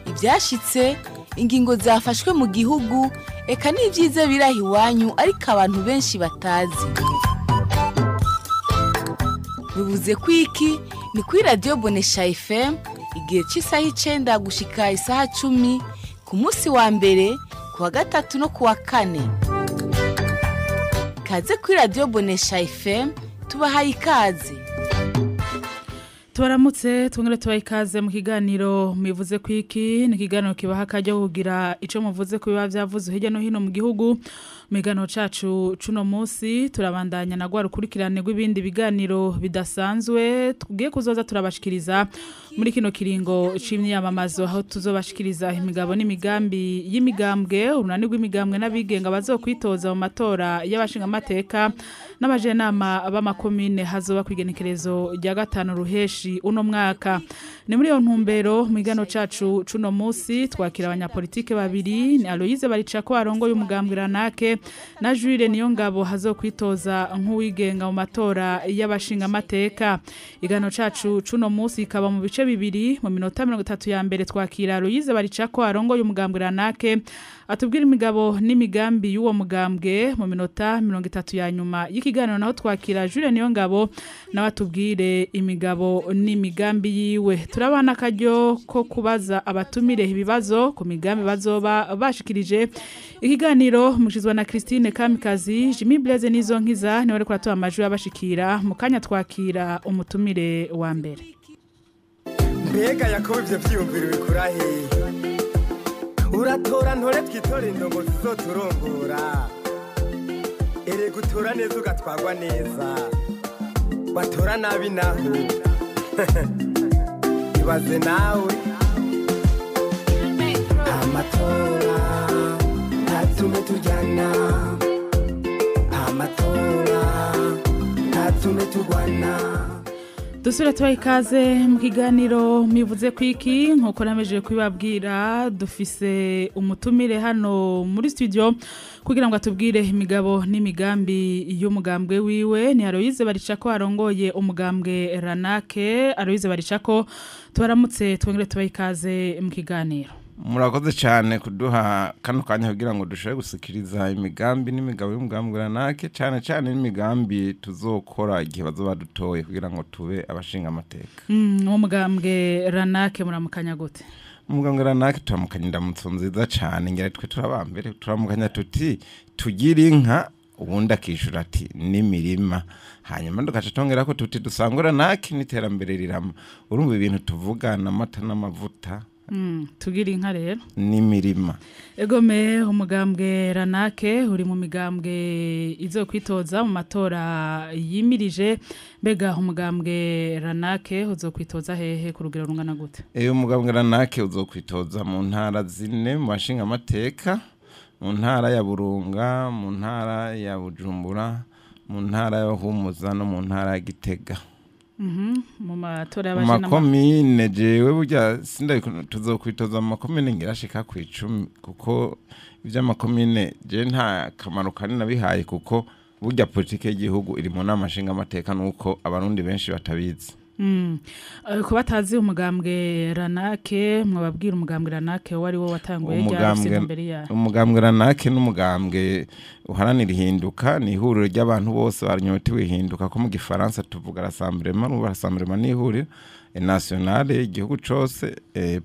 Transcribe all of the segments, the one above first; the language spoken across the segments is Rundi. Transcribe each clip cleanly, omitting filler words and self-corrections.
ibyashitse ingingo zafashwe mu gihugu eka n'ibyiza birahi iwanyu ariko abantu benshi batazi bivuze ko iki ni kuri radiyo Bonesha FM igihe cy'isaha 9 gushika isaha 10 ku munsi wa mbere ku wa gatatu no ku wa kane. Kaze kuri radiyo Bonesha FM tubahaye ikaze. Tubaramutse twongere tubaye ikaze mu kiganiro mivuze ko iki ni kiganiro kibaha akajya kugira ico muvuze ko biba byavuze hirya no hino mu gihugu. Migano cacu cuno munsi turabandanya na gwarukurikirane rw'ibindi biganiro bidasanzwe tugiye kuzoza turabashikiriza muri kino kiringo c'imyamamazo aho tuzobashikiriza imigabo n'imigambi y'imigambwe urunani rw'imigambwe n'abigenga bazokwitoza mu matora y'abashinga amateka n'abajenama b'amakomine hazoba kwigenekerezo rya 5 ruheshi uno mwaka. Ni muri yo ntumbero migano cacu cuno munsi twakira abanyapolitike babiri ni Aloise Baricako arongo y'umugambwe Ranake na Juire Niyongabo hazokwitoza nk'uwigenga mu matora y'abashinga amateka. Igano cacu cuno munsi ikaba mu bice bibiri mu minota 30 ya mbere twakira Aloise Baricako arongo y'umugambwe Ranake atubwira imigabo n'imigambi y'uwo mugambwe mu minota 30 ya nyuma y'ikiganiro naho twakira Juire Niyongabo nawe atubwire imigabo n'imigambi yiwe. Turabana akaryo ko kubaza abatumire ibibazo ku migambi bazoba bashikirije. Ikiganiro mushizwa na Christine Kamikazi, Jimmy Blaze nizo nkiza niwe ariko atoba amajwi y'abashikira mu kanya twakira umutumire wa mbere. Mbega Yakobo ivyo vyiyumviro bikurahe uratora ntore twitore indongo zizoturongora ere gutora neza ugatwagwa neza batora nabi naho ibaze nawe amatora ntatume tujyana amatora ntatume tugwana. Dusura tuwa ikaze mu kiganiro mivuze ko iki nkuko nameje kwibabwira dufise umutumire hano muri studio kugira ngo atubwire imigabo n'imigambi y'umugambwe wiwe. Ni Aloise Baricako arongoye umugambwe Ranake. Aloise Baricako tubaramutse twongere tubaye ikaze mu kiganiro. Murakoze cyane kuduha kano kanya kugira ngo dushobe gusikiriza imigambi n'imigabo y'umugambwe Ranake cyane cyane n'imigambi tuzokora igihe bazoba dutoye kugira ngo tube abashinga amateka. Uwo mugambwe Ranake muramukanya gute? Umugambwe Ranake turamukanya ndamutso nziza cyane ngere twe turabambere turamukanya tuti tugira inka ubundi akishura ati n'imirima hanyuma ndukaca tongera ko tuti dusangura Ranake n'iterambere rirama. Urumva ibintu tuvugana amata n'amavuta tugira inka rero n'imirima. Egome umugambwe Ranake uri mu migambwe izokwitoza mu matora yimirije. Mbega umugambwe Ranake uzokwitoza hehe ku rugero rungana gute? Umugambwe Ranake uzokwitoza mu ntara zine mu bashinga amateka, mu ntara ya Burunga, mu ntara ya Bujumbura, mu ntara ya Humuza no mu ntara ya Gitega. Mu matora y'abajena makomine jewe burya sinda tuzokwitoza mu makomine ngirashika ku 10 kuko ivya makomine je nta kamaro kanini bihaye kuko burya politike y'igihugu iri mu namashinga amateka nuko abarundi benshi batabizi. Ko batazi umugambwe Ranake mwababwira umugambwe Ranake wari wo watanguye ryari imbere ya umugambwe Ranake n'umugambwe uharanira ihinduka ni ihuriro ry'abantu bose baranyotewe ihinduka ko mu gifaransa tuvuga rassemblement ni ihuriro nationale igihugu cose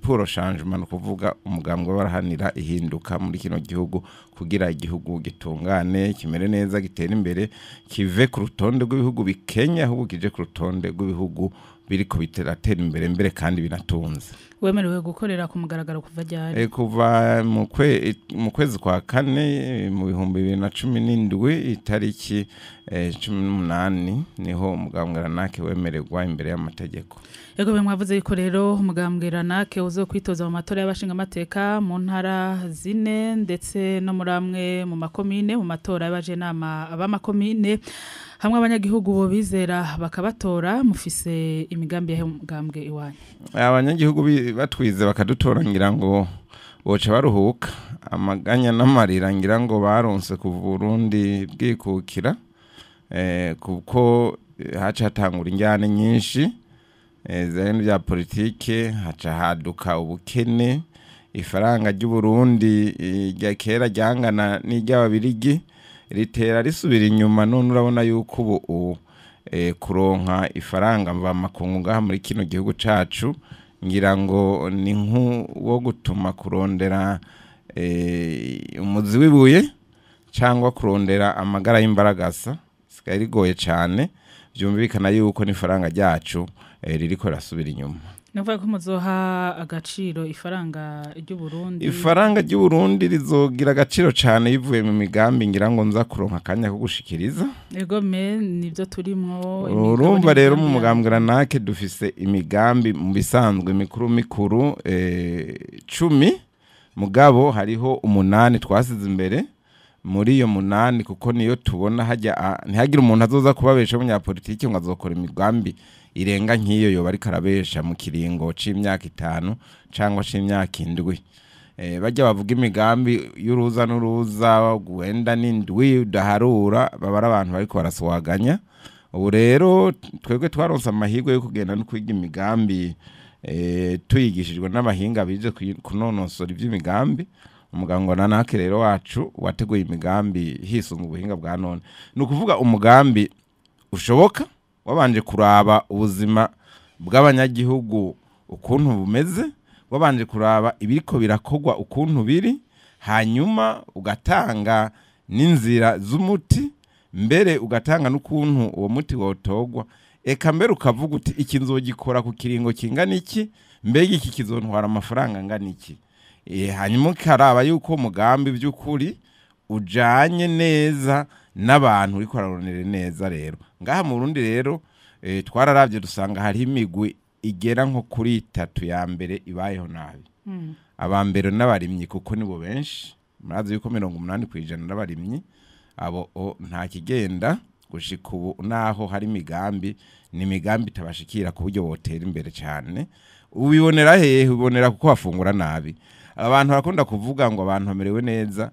pour changement kuvuga umugambwe barahanira ihinduka muri kino gihugu kugira igihugu gitungane kimere neza gitera imbere kive ku rutonde rw'ibihugu bikenya ahubwo kije ku rutonde rw'ibihugu biriko biteratera imbere kandi binatunze. Wemerewe gukorera ku mugaragaro kuva ryari? Kuva mu kwezi kwa kane mu 2017 itariki 18 niho umugambwe Ranake wemererwa imbere y'amategeko. Yego mwavuze yuko rero umugambwe Ranake uzokwitoza mu matora y'abashinga amateka mu ntara zine ndetse no muri amwe mu makomine mu matora y'abajenama b'amakomine hamwe abanyagihugu bo bizera bakabatora mufise imigambi ya mugambwe iwanyu. Abanyagihugu batwize bakadutora ngira ngo boca baruhuka amaganya n'amarira ngira ngo baronse ku Burundi bwikukira kuko haca hatangura injyane nyinshi zene bya politike haca haduka ubukene ifaranga ry'u Burundi rya kera ryangana n'iry'ababirigi ritera risubira inyuma none urabona yuko ubu kuronka ifaranga mva makungu ngaha muri kino gihugu cacu ngira ngo ni wo gutuma kurondera umuzi w'ibuye cyangwa kurondera amagara y'imbaragasa sigaye rigoye cyane byumvikana yuko n'ifaranga ryacu ririko rasubira inyuma. Navuga ko muzoha agaciro ifaranga ry'u Burundi. Ifaranga ry'u Burundi rizogira agaciro cyane yivuye mu migambi ngira ngo nza kuronka akanya ko gushikiriza. Ego me nivyo turimwo. Urumva rero mu mugambwe nake dufise imigambi mu bisanzwe mikuru 10 mugabo hariho 8 twasize imbere muri iyo 8 kuko niyo tubona hajya ntihagira umuntu azoza kubabesha munyapolitike ngo azokora imigambi irenga nk'iyo yo bari karabesha mu kiringo c'imyaka 5 cyangwa c'imyaka 7 bajya bavuga imigambi y'uruza n'uruza gwenda n'indwi udaharura babara abantu bariko baraswaganya. Ubu rero twebwe twaronse amahirwe yo kugenda no kwiga imigambi tuyigishijwe n'abahinga bije kunonosora ivy'imigambi. Umugango nanake rero wacu wateguye imigambi hisunga ubuhinga bwa none no kuvuga umugambi ushoboka wabanje kuraba ubuzima bw'abanyagihugu ukuntu bumeze wabanje kuraba ibiriko birakogwa ukuntu biri hanyuma ugatanga n'inzira z'umuti mbere ugatanga n'ukuntu uwo muti wotogwa eka mbere ukavuga uti iki nzogikora ku kiringo kingana iki mbega iki kizontwara amafaranga angana iki hanyuma karaba yuko umugambi by'ukuri ujanye neza n'abantu uriko araronere neza. Rero ngaha mu Burundi rero twararavye dusanga hari imigwi igera nko kuri 3 ya mbere ibayeho nabi. Abambere n'abarimyi kuko nibo benshi murazi yuko 80% n'abarimyi abo nta kigenda gushika ubu naho hari imigambi ni imigambi tabashikira ku buryo botera imbere cyane. Ubibonera hehe? Ubibonera kuko bafungura nabi. Abantu bakunda kuvuga ngo abantu bamerewe neza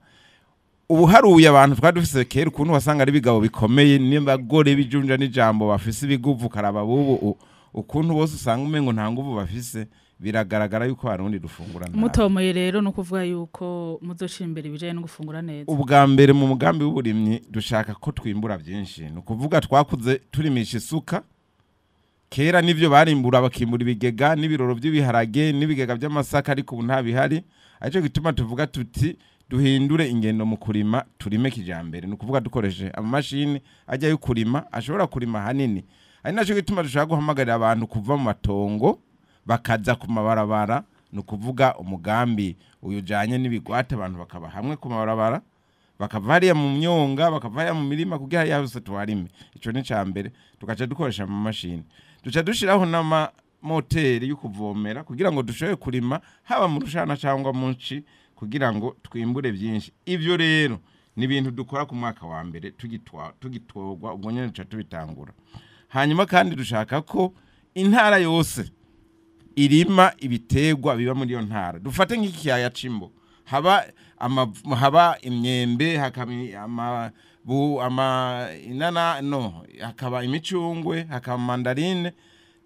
ubu haruye abantu twadufise kera ukuntu wasanga ari bigabo bikomeye n'abagore bijunja n'ijambo bafise ibiguvu karaba bubu ukuntu bose usanga umengo nta nguvu bafise biragaragara yuko Abarundi dufungura nabi. Mutomoye rero no kuvuga yuko muzoshira bijaye no gufungura neza. Ubwa mbere mu mugambi w'uburimyi dushaka ko twimbura byinshi no kuvuga twakuze turimisha isuka kera nivyo barimbura bakimbura ibigega n'ibiroro by'ibiharage n'ibigega by'amasaka ariko ubu nta bihari aje gituma tuvuga tuti duhindure ingendo mu kurima turime kijambere no kuvuga dukoreshe amamashini ajya yo kurima ashobora kurima hanini ari naco gituma dushaka guhamagarira abantu kuva mu matongo bakaza ku mabarabara no kuvuga umugambi uyujanye n'ibigwate abantu bakaba hamwe ku mabarabara bakava hariya mu myonga bakava hariya mu mirima kugira yose tuharime. Ico ni cambere tukaca dukoresha amamashini duca dushiraho n'ama moteri yo kuvomera kugira ngo dushobe kurima haba mu rushana cyangwa munci kugira ngo twimbure byinshi. Ivyo rero ni ibintu dukora ku mwaka wa mbere tugitogwa ubwo nyene duca tubitangura. Hanyuma kandi dushaka ko intara yose irima ibitegwa biba muri iyo ntara. Dufate nk'ikiyaya Cimbo haba imyembe hakaba hakaba imicungwe hakaba mandarine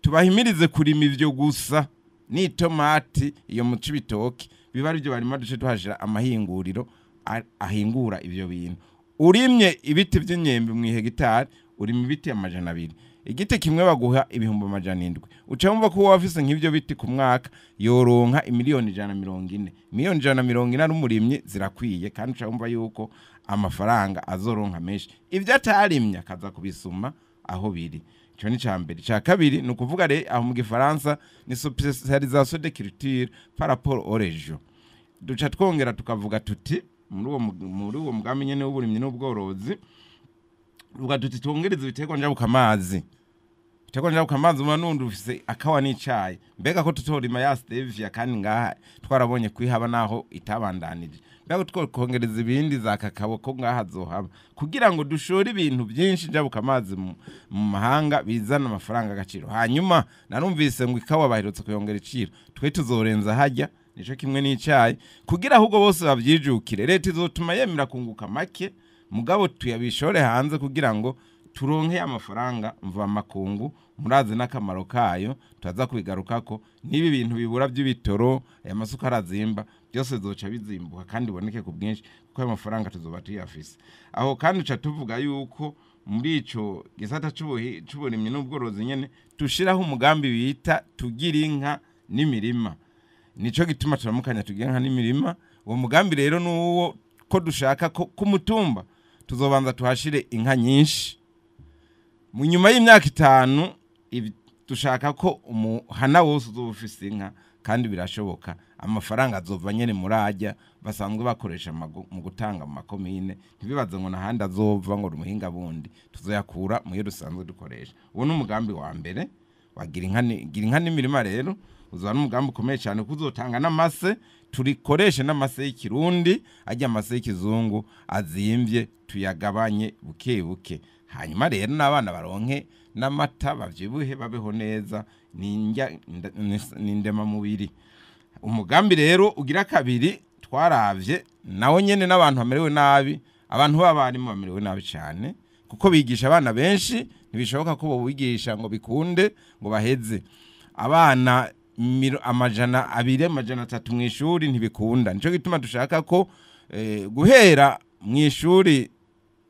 tubahimirize kurima ivyo gusa ni tomati iyo mu cibitoki biba ari byo barima duce tuhashira amahinguriro ahingura ivyo bintu. Urimye ibiti by'imyembe mu hegitari urima ibiti 200 igiti kimwe baguha ibihumbi 700 ucamva ko wafise nk'ivyo biti ku mwaka yoronka 140 miliyoni 140 n'umurimyi zirakwiye kandi ucamva yuko amafaranga azoronka menshi ivyo atarimye akaza kubisuma aho biri. Ico ni cambere. Ca kabiri no kuvuga re aho mu gifaransa ni spécialisation de culture par rapport aux régions. Duca twongera tukavuga tuti muri uwo mugambi nyene w'uburimyi n'ubworozi uvuga tuti twongereza ibiterwa njabuka amazi. Ibiterwa njabuka amazi umanundu ufise akawa n'icayi mbega ko tutorima ya stevia kandi ngaha twarabonye kwihaba naho itabandanije mbega twokongereza ibindi za kakabo ko ngaha zohaba kugira ngo dushore ibintu byinshi njabuka amazi mu mahanga bizana amafaranga agaciro. Hanyuma narumvise ngo ikawa baherutse kuyongera iciro twe tuzorenza hajya nico kimwe n'icayi kugira ahubwo bose bavyijukire. Leta izotuma yemera kunguka make mugabo tuyabishore hanze kugira ngo turonke amafaranga mva makungu murazi n'akamaro kayo turaza kubigarukako nibi bintu bibura by'ibitoro aya masuka arazimba byose zoca bizimbuka kandi boneke ku bwinshi kuko ayo mafaranga tuzoba tuyafise aho kandi uca tuvuga yuko muri ico gisata c'uburimyi n'ubworozi nyene tushiraho umugambi bita tugira inka n'imirima nico gituma turamukanya tugira inka n'imirima uwo mugambi rero nuwo ko dushaka ko kumutumba tuzobanza tuhashire inka nyinshi mu nyuma y'imyaka 5 dushaka ko umuhana wose uzofise inka kandi birashoboka amafaranga azova nyene murajya basanzwe bakoresha mu gutanga mu makomine ntibibaze ngo nahandi azova ngo umuhinga bundi tuzoyakura mu yo dusanzwe dukoresha uwo n'umugambi wa mbere wagira inka n'imirima rero uzana umugambi ukomeye cyane kuzotanga n'amase turikoreshe n'amase y'ikirundi ajya amase y'ikizungu azimvye tuyagabanye buke buke hanyuma rero n'abana baronke n'amata bavyibuhe babeho neza n'indema mubiri umugambi rero ugira kabiri twaravye nawo nyene n'abantu bamerewe nabi abantu b'abarimu bamerewe nabi cyane kuko bigisha abana benshi ntibishoboka ko bobigisha ngo bikunde ngo baheze abana amajana 3 mu ishuri ntibikunda nico gituma dushaka ko guhera mu ishuri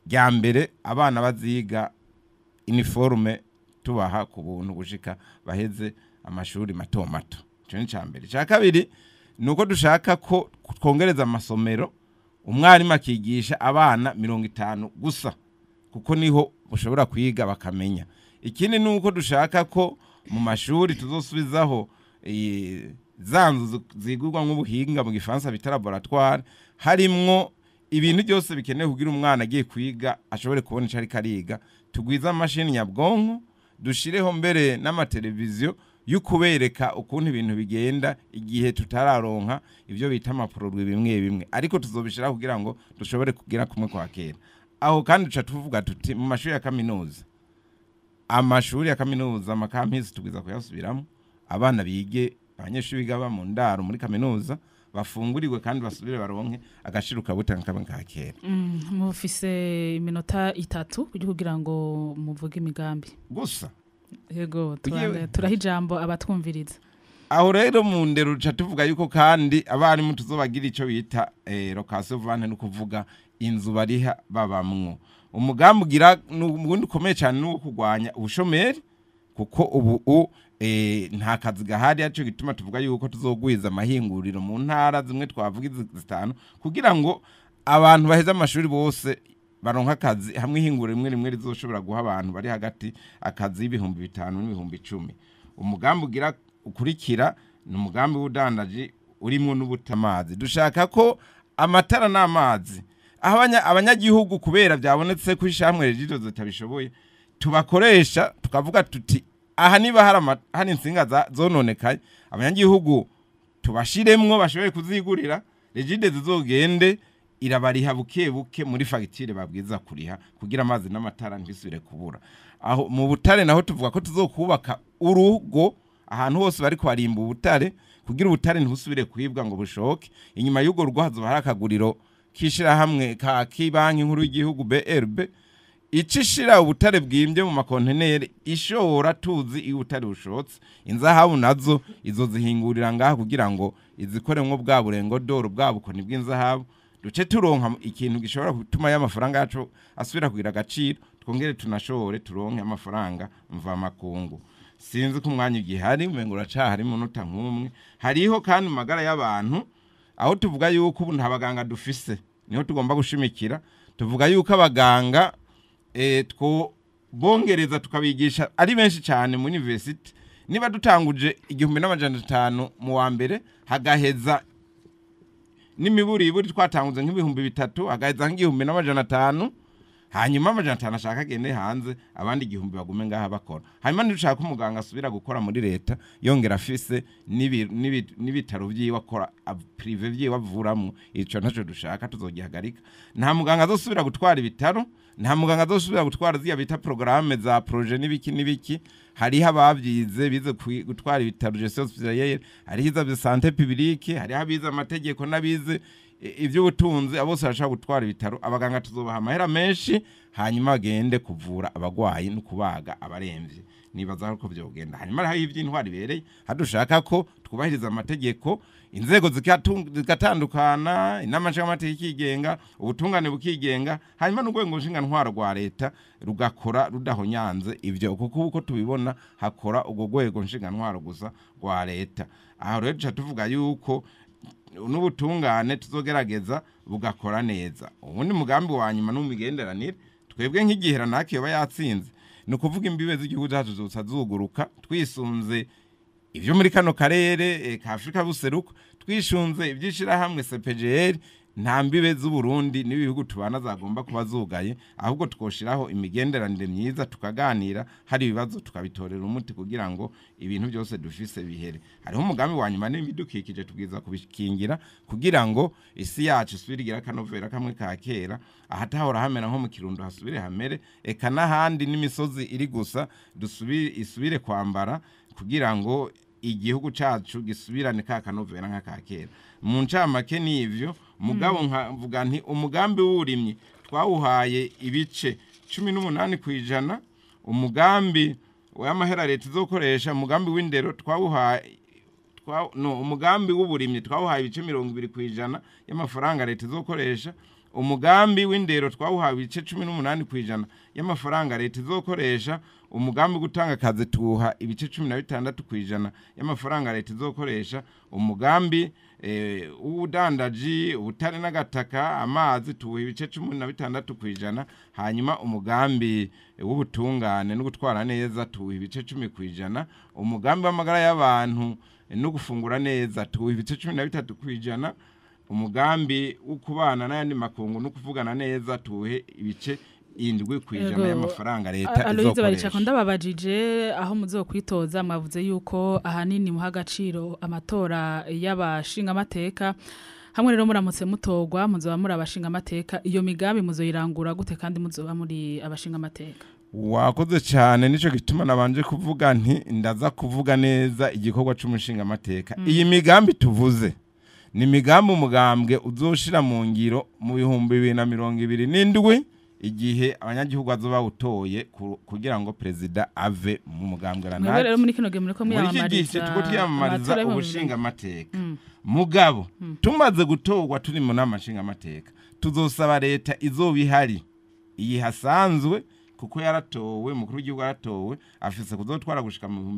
rya mbere abana baziga uniforme tubaha ku buntu gushika baheze amashuri mato mato cyo ni cyambere cya kabiri nuko dushaka ko twongereza amasomero umwarimu akigisha abana 50 gusa kuko niho ushobora kwiga bakamenya ikindi nuko dushaka ko mu mashuri tuzosubizaho zanzu zigurwa nk'ubuhinga mu gifaransa bita laboratoire harimwo ibintu byose bikenewe kugira umwana agiye kwiga ashobore kubona icari kariga tugwiza amashini nyabwonko dushireho mbere n'amateleviziyo yukubereka ukuntu ibintu bigenda igihe tutararonka ivyo bita amaproduit bimwe ariko tuzobishira kugira ngo dushobore kugira kumwe kwa kera aho kandi duca tuvuga tuti mu mashuri ya kaminuza amashuri ya kaminuza amakampisi tugwiza kuyasubiramo abana bige abanyeshuri biga mu ndaro muri kaminuza bafunguriwe kandi basubire baronke agashiruka butanga kamwe ka kera mufise iminota 3 kugira ngo muvuge imigambi gusa yego turahijambo abatwumviriza aho rero mu ndero ruca tuvuga yuko kandi abarimu tuzobagira ico bita location vente no kuvuga inzu bariha babamwo umugambi ugira n'ubundi ukomeye cyane no kugwanya ubushomeri kuko ubu nta kazi gahari yacu gituma tuvuga yuko tuzogwiza amahinguriro mu ntara zimwe twavuga 5 kugira ngo abantu baheze amashuri bose baronka akazi hamwe ihinguriro rimwe rizoshobora guha abantu bari hagati akazi 5,000 n'ibihumbi 10 umugambi ugira ukurikira ni umugambi w'udandaji urimo n'ubutamazi dushaka ko amatara n'amazi abanyagihugu kubera byabonetse ko ishamwe regito zitabishoboye tubakoresha tukavuga tuti aha niba hari insinga zononekaye abanyagihugu tubashiremwo bashoboye kuzigurira regide zizogende irabariha buke buke muri fagitire babwiza kuriha kugira amazi n'amatara ntibisubire kubura aho mu butare naho tuvuga ko tuzokubaka urugo ahantu hose bari kwarimba ubutare kugira ubutare ntibusubire kwibwa ngo bushoke inyuma y'ugo rugo hazo harakaguriro kishira hamwe ka kibanki nkuru y'igihugu BRB icishira ubutare bwimbye mu makonteneri ishora tuzi ubutare bushotse inzahabu nazo izo zihingurira ngaha kugira ngo izikoremwo bwa burengo doro bwabuko ni bw'inzahabu duce turonka ikintu gishobora gutuma y'amafaranga yacu asubira kugira agaciro twongere tunashore turonke amafaranga mva makungu sinzi ko umwanya igihari umengura cahari munota nk'umwe hariho kandi magara y'abantu aho tuvuga yuko ubu ntabaganga dufise niho tugomba gushimikira tuvuga yuko abaganga two bongereza tukabigisha ari benshi cyane mu university niba dutanguje 1500 mu wa mbere hagaheza n'imiburi twatanguze nk'ibihumbi 3 hagaheza nk'igihumbi hanyuma amajana 5 ashaka gende hanze abandi 1000 bagume ngaha bakora hanyuma ndushaka umuganga asubira gukora muri leta yongera afise n'ibitaro byiwe akora privé byiwe avuramwo ico ntaco dushaka tuzogihagarika nta muganga azosubira gutwara ibitaro nta muganga azosubira gutwara ziya bita programme za projet nibiki hariho abavyize bize gutwara ibitaro gestion hospitalière hariho iza santé publique hariho abize amategeko nabize ivy'ubutunzi abose bashaka gutwara ibitaro abaganga tuzobaha amahera menshi hanyuma bagende kuvura abagwayi no kubaga abaremvye nibaza ko vyogenda hanyuma hari ivy'intwari bereye hadushaka ko twubahiriza amategeko inzego zikatandukana inamasha amategeko ikigenga ubutungane bukigenga hanyuma n'ugwengo nshinga ntwaro rwa leta rugakora rudahonyanze ivyo kuko uko tubibona hakora ubwo gwego nshinga ntwaro gusa rwa leta aho rero tuca tuvuga yuko n'ubutungane tuzogerageza bugakora neza ubundi mugambi wa nyuma n'umigenderanire twebwe nk'igihera nakiyoba yatsinze no kuvuga imbibe z'igihugu cyacu zosazuguruka twisunze ivyo muri kano karere ka Afrika buseruko twishunze ibyishira hamwe CPGL nta mbibe z'u Burundi n'ibihugu tubana zagomba kuba zugaye ahubwo twoshiraho imigenderanire myiza tukaganira hari ibibazo tukabitorera umuti kugira ngo ibintu byose dufise bihere hariho umugambi wa nyuma n'ibidukikije tubwiza kubikingira kugira ngo isi yacu isubirigira kanovera kamwe ka kera ahatahora hamera nko mu Kirundo hasubire hamere eka n'ahandi n'imisozi iri gusa isubire kwambara kugira ngo igihugu cacu gisubirane ka kanovera nka ka kera mu ncamake n'ivyo mugabo nkavuga nti umugambi w'uburimyi twawuhaye ibice 18% umugambi w'amahera leta izokoresha umugambi w'indero twawuhaye umugambi w'uburimyi twawuhaye ibice 20% y'amafaranga leta izokoresha umugambi w'indero twawuhaye ibice 18% y'amafaranga leta izokoresha umugambi gutanga kaze tuha ibice 16% y'amafaranga leta izokoresha umugambi ubudandaji ubutare n'agataka amazi tuha ibice 16% hanyuma umugambi w'ubutungane no gutwara neza tuha ibice 10% umugambi w'amagara y'abantu no gufungura neza tuha ibice 13% umugambi ukubana n'ayandi makungu no kuvugana neza tuhe ibice 7% y'amafaranga leta Aloise baricako ndababajije aho muzokwitoza mwavuze yuko ahanini muha agaciro amatora y'abashinga amateka hamwe rero muramutse mutogwa muzoba muri abashinga amateka iyo migambi muzoyirangura gute kandi muzoba muri abashinga amateka wakoze cyane nico gituma nabanje kuvuga nti ndaza kuvuga neza igikorwa c'umushinga amateka iyi migambi tuvuze ni migambi umugambwe uzoshira mu ngiro mu 2027 igihe abanyagihugu bazoba utoye kugira ngo president ave mu mugambwe ranati rero muri kino gihe muri ko muyamamariza ubushinga amateka mugabo tumaze gutogwa turi mu namashinga amateka tuzosaba leta izobihari iyi hasanzwe kuko yaratowe mukuru w'igihugu yaratowe afise kuzotwara gushika mu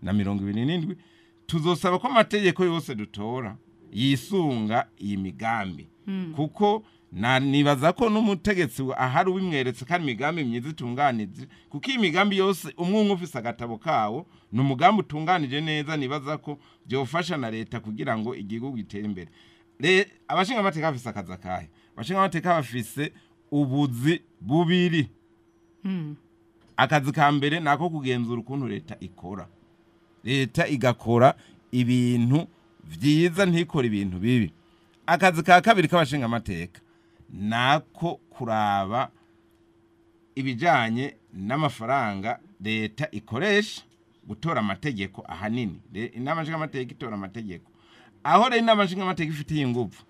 2027 tuzosaba ko amategeko yose dutora yisunga iyi migambi kuko nibaza ko n'umutegetsi ahari wimweretse kandi imigambi myiza itunganije kuko iyi migambi yose umwe ufise agatabo kawo n'umugambi utunganije neza nibaza ko byofasha na leta kugira ngo igihugu gitere imbere abashinga amateka bafise akaza kahe abashinga amateka bafise ubuzi bubiri akazi ka mbere nako kugenzura ukuntu leta ikora leta igakora ibintu vyiza ntikora ibintu bibi akazi ka kabiri k'abashinga amateka nako kuraba ibijanye n'amafaranga leta ikoresha gutora amategeko ahanini n'amashinga amateka itora amategeko aho rero n'amashinga amateka ifitiye ingufu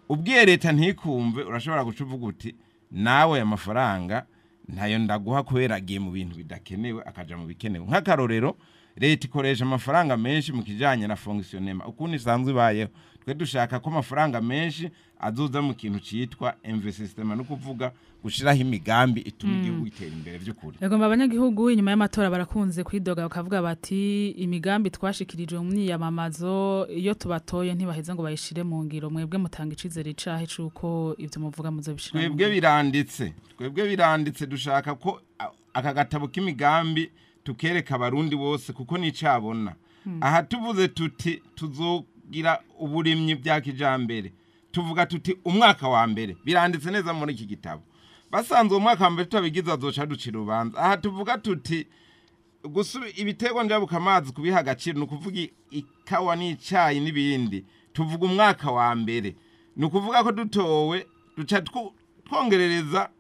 ubwiye leta ntikumve urashobora gucuvuga uti nawe ya mafaranga ntayo ndaguha kubera agiye mu bintu bidakenewe akaja mu bikenewe nk'akarorero leta ikoresha amafaranga menshi mu kijanye na fonctionnement ukuntu isanzwe ibayeho twe dushaka ko amafaranga menshi azoza mu kintu citwa investissement no kuvuga gushiraho imigambi ituma igihugu itera imbere by'ukuri yego abanyagihugu inyuma y'amatora barakunze kwidoga bakavuga bati imigambi twashikirijwe mu myiyamamazo iyo tubatoye ntibaheza ngo bayishire mu ngiro mwebwe mutanga icizere cahe cuko ivyo muvuga muzobishira twebwe biranditse dushaka ko aka gatabo k'imigambi tukereka abarundi bose kuko nicabona aha tuvuze tuti tuzogira uburimyi bya kijambere tuvuga tuti umwaka wa mbere biranditse neza muri iki gitabo basanzwe umwaka wa mbere tutabigiza azoca ducira ubanza aha tuvuga tuti ibitego njabuka amazi kubiha agaciro no kuvuga ikawa n'icayi n'ibindi tuvuga umwaka wa mbere no kuvuga ko dutowe duca twongerereza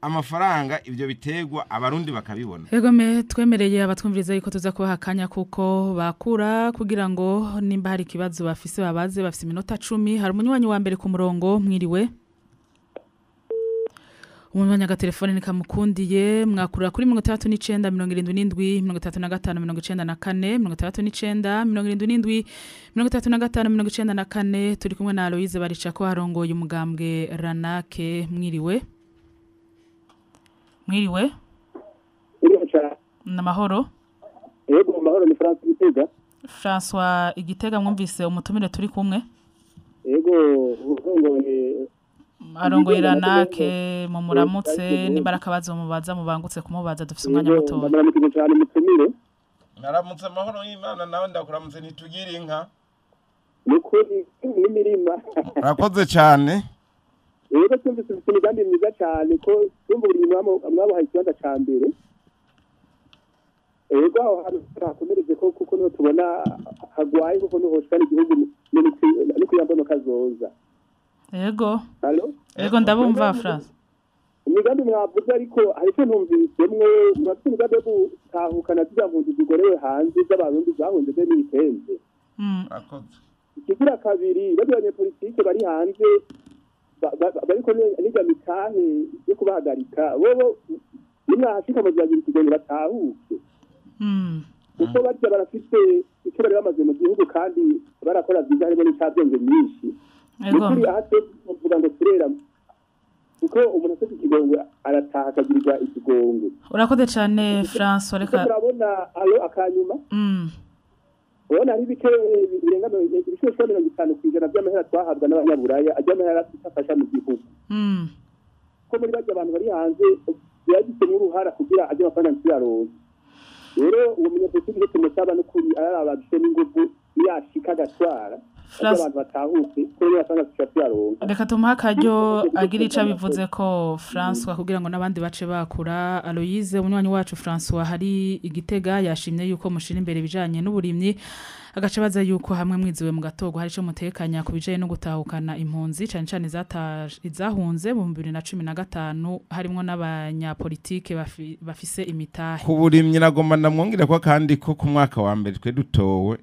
amafaranga ibyo bitegwa abarundi bakabibona. Yego me twemereye abatwumviriza yuko tuza kubaha akanya kuko bakura kugira ngo nimba hari kibazo bafise babaze bafise iminota 10 hari umunywanyi wa mbere ku murongo mwiriwe. Umunywanyi ga telefone nikamukundiye mwakura kuri 39 77 35 94 35 turi kumwe na Aloise Baricako arongoye umugambwe Ranake mwiriwe. Mwiriwe. Namahoro. Yego mahoro ni François Igitega. François Igitega mwumvise umutumire turi kumwe. Yego urongoye arongoye Ranake mu muramutse nibaraka bazo mubaza mubangutse kumubaza dufise umwanya muto. Ndamuramutse cyane mutumire. Naramutse amahoro y'Imana nawe ndakuramutse nitugire inka. Nukuri n'imirima. Urakoze cyane. Yego tumvise imigambi myiza cyane ko tumva buri mwabahaye ikibanza ca mbere. Yego aho hantu hakomereze ko kuko no tubona hagwaye kuko no hoshana igihugu no kuyambona kazoza. Yego. Allo? Yego ndabumva France. Imigambi mwavuze ariko ariko numvisemwe murafite imigambi yo gutahukana z'impunzi zigorewe hanze z'abarundi zahunze n'ibitenze. Urakoze. Ikigira kabiri bagiranye politike bari hanze bariko n'ijya mitahe yo kubahagarika bobo nimwahashika mu byagira ikigonera batahuke kuko barya barafite icyo bari bamaze mu gihugu kandi barakora byiza harimo n'icyabwenge nyinshi nukuri ahate kuvuga ngo turera kuko umuntu afite ikigongo arataha akagirirwa ikigongo. Urakoze cyane François reka turabona alo akanyuma Ona ari bike birenga 50% by'amahera twahabwa n'abanyaburaya ajya amahera afasha mu gihugu. Ko muri bajya abantu bari hanze yagize n'uruhara kugira ajya amafaranga yaronse. Rero uwo munyapolitiki tumusaba no kuri arababishe n'ingufu yashika gatwara. Abantu batahuke ko y'amafaranga yaronse. Reka tumuha akaryo agira ica bivuze ko François kugira ngo nabandi bace bakura. Aloise umunywanyi wacu François hari Igitega yashimye yuko mushira imbere bijanye n'uburimyi agaca baza yuko hamwe mwiziwe mu gatogo hari cyo mutekanya kubijanye no gutahukana impunzi cyane cyane izahunze mu 2015 harimo n'abanyapolitike bafise imitahe. Kuburimyi nagomba ndamwongera ko kandi ko ku mwaka wa mbere twe dutowe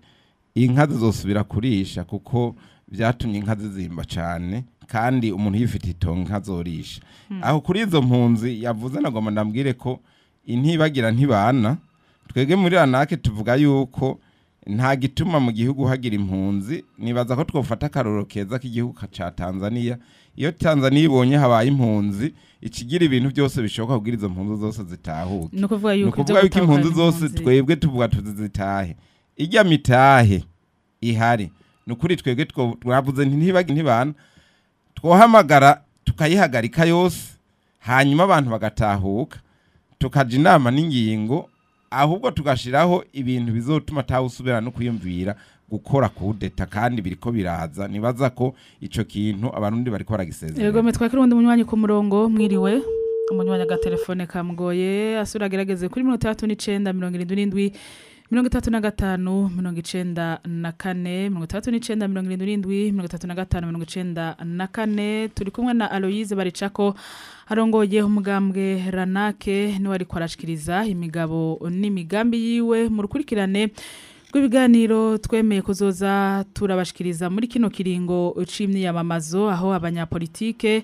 inka zizosubira kurisha kuko byatumye inka zizimba cyane kandi umuntu yifite itongo azorisha. Aho kuri izo mpunzi yavuze nagomba ndambwire ko intibagira ntibana twege muri Ranake tuvuga yuko nta gituma mu gihugu hagira impunzi nibaza ko twofata akaroro keza k'igihugu ca Tanzania. Iyo Tanzania ibonye habaye impunzi ikigira ibintu byose bishoboka kugira izo mpunzi zose zitahuke. Nukuvuga yuko impunzi zose twebwe tuvuga tuzitahe. Ijya mitahe ihari nukuri twebwe twavuze ntibana twohamagara tukayihagarika yose hanyuma abantu bagatahuka tukaja inama n'ingingo ahubwo tugashiraho ibintu bizotuma tawusubira no kuyumvira gukora kudeta kandi biriko biraza nibaza ko ico kintu abarundi bariko baragisezera. Yego metwakira undi munywanyi ku murongo mwiriwe umunywanyi ga telefone kamugoye asura gerageze kuri 39 75 94 turi kumwe na Aloise Baricako arongoye umugambwe Ranake ni wari kwarashikiriza imigabo n'imigambi yiwe mu rukurikirane rw'ibiganiro twemeye kuzoza turabashikiriza muri kino kiringo c'imyiyamamazo aho abanyapolitike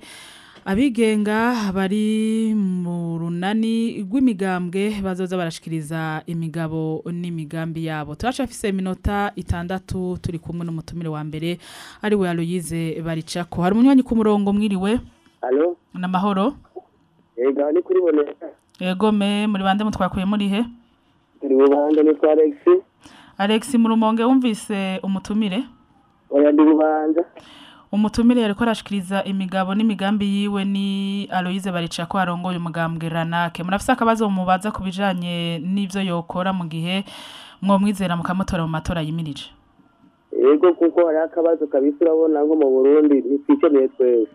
abigenga bari mu runani rw'imigambwe bazoza barashikiriza imigabo n'imigambi yabo. Turashafise iminota 6 turi kumwe n'umutumire wa mbere ari we Aloise Baricako. Hari umunywanyi ku murongo mwiriwe? Allo? Namahoro? Yego ni kuri boneka. Yego me muri bande mutwakuye muri he? Turi bubanda ni kwa Alex. Alex mu Rumonge wumvise umutumire? Oya ndi bubanda. Umutumire yariko arashikiriza imigabo n'imigambi yiwe ni Aloise Baricako arongoye umugambwe Ranake. Murafise akabazo mubaza kubijanye n'ivyo yokora mu gihe mwo mwizera mukamutora mu matora yimirije. Yego kuko hari akabazo kabisa urabona ngo mu Burundi ntikwicemeye twese.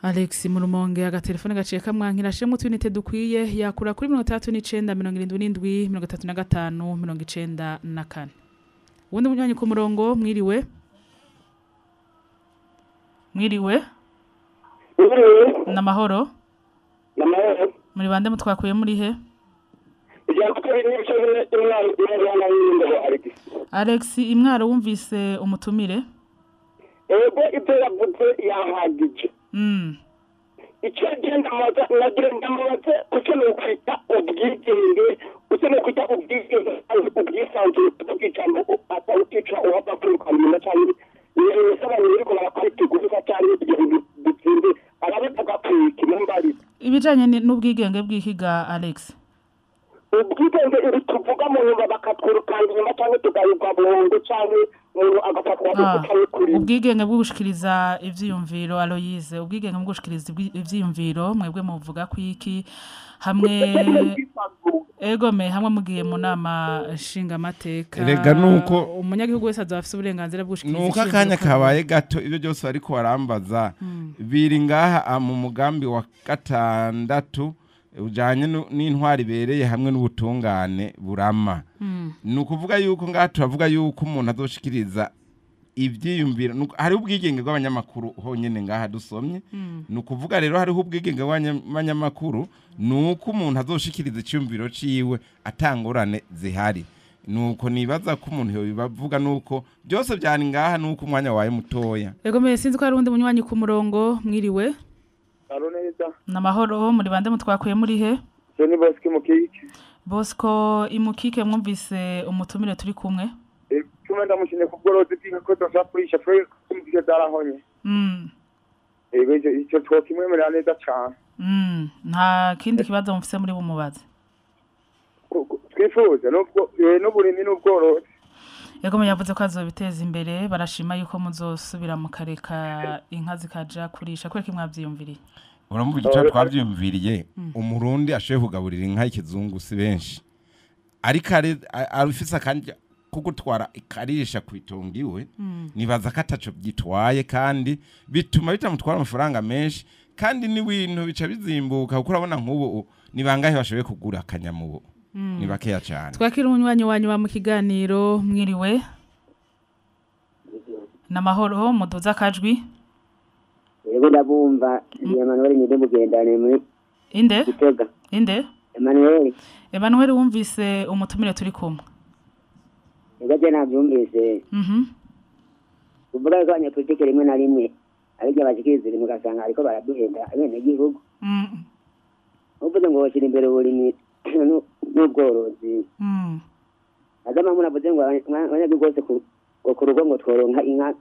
Alex mu Rumonge agatelefone gaciye kamwankira shemwe twinite dukwiye yakura kuri 39 77 35 94. Wundi munywanyi ku murongo mwiriwe? Mwiriwe? Namahoro. Namahoro. Muri bande mutwakuye muri he? Alex Imwaro wumvise umutumire? Ego ibyo yavuze yahagije. Icyo agenda amaze kuko no kwita ubwigenge usene kwita ubwigenge ubwisanzure tukicamo atawukica uhaba kuri kamina cyane n'abantu ko barakwita gusa cyane igihe dutsinde arabavuga kwiki nambari ibijanye n'ubwigenge bw'ihiga Alex ubwigenge iri tuvuga mu nyuma bakatwirukanga inyuma cyane tugayirwa bongo cyane umuntu agafatwa kuri ubwigenge bwo gushikiriza ivyiyumviro Aloyize ubwigenge bwo gushikiriza ivyiyumviro mwebwe muvuga kwiki hamwe egome hamwe mugiye mu nama nshinga mateka erega nuko umunyagihugu wese azafise uburenganzira bwo gushikiriza nuko akanya kabaye gato ibyo byose ariko barambaza biri ngaha mu mugambi wa gatandatu ujanye n'intwari bereye hamwe n'ubutungane burama nukuvuga yuko ngaha turavuga yuko umuntu azoshikiriza ivyiyumviro hari ubwigenge bw'abanyamakuru honyene ngaha dusomye nukuvuga rero hari ubwigenge bw'abanyamakuru nuko umuntu azoshikiriza icyumviro ciwe atangorane zihari nuko nibaza ko umuntu yo bibavuga nuko byose byari ngaha nuko umwanya waye mutoya yego me sinzi ko hari undi munywanyi ku murongo mwiriwe Neza namahoro muri bande mutwakuye muri he Jeni Bosco Imukike Bosco Imukike mwumvise umutumire turi kumwe Tumwe ndamushine ku bworozi bw'inka ko kurisha fwe kumvise zarahonye Ego icyo twokimwemerera neza cyane nta kindi kibazo mufise muri bumubaze twifuza n'uburimyi n'ubworozi yego muyavuze ko azobiteza imbere barashima yuko muzosubira mu kareka inka zikaja kurisha kwereka imwavyiyumviriye uramuvuga icyo twavyiyumviriye umurundi ashoye kugaburira inka y'ikizungu si benshi ariko arufise kandi kugutwara ikarisha kwitongiwe nibaza ko ataco byitwaye kandi bituma bitamutwara amafaranga menshi kandi n'ibintu bica bizimbuka kuko urabona nk'ubu ni bangahe bashoboye kugura akanyamubo ni bakeya cyane twakira umunywanyi wanyu mu kiganiro mwiriwe namahoro muduza akajwi yego ndabumva Emmanuel nyide mugendane muri inde Emmanuel wumvise umutumire turi kumwe yego je nabyumvise kuvuga ko abanyapolitike rimwe na rimwe ariko abashikiriza mugasanga ariko baraduhenda abene gihugu uvuze ngo bashira imbere uburimyi n'ubworozi azama munavuze ngo abanyagihugu bose ku rugo ngo tworonka inka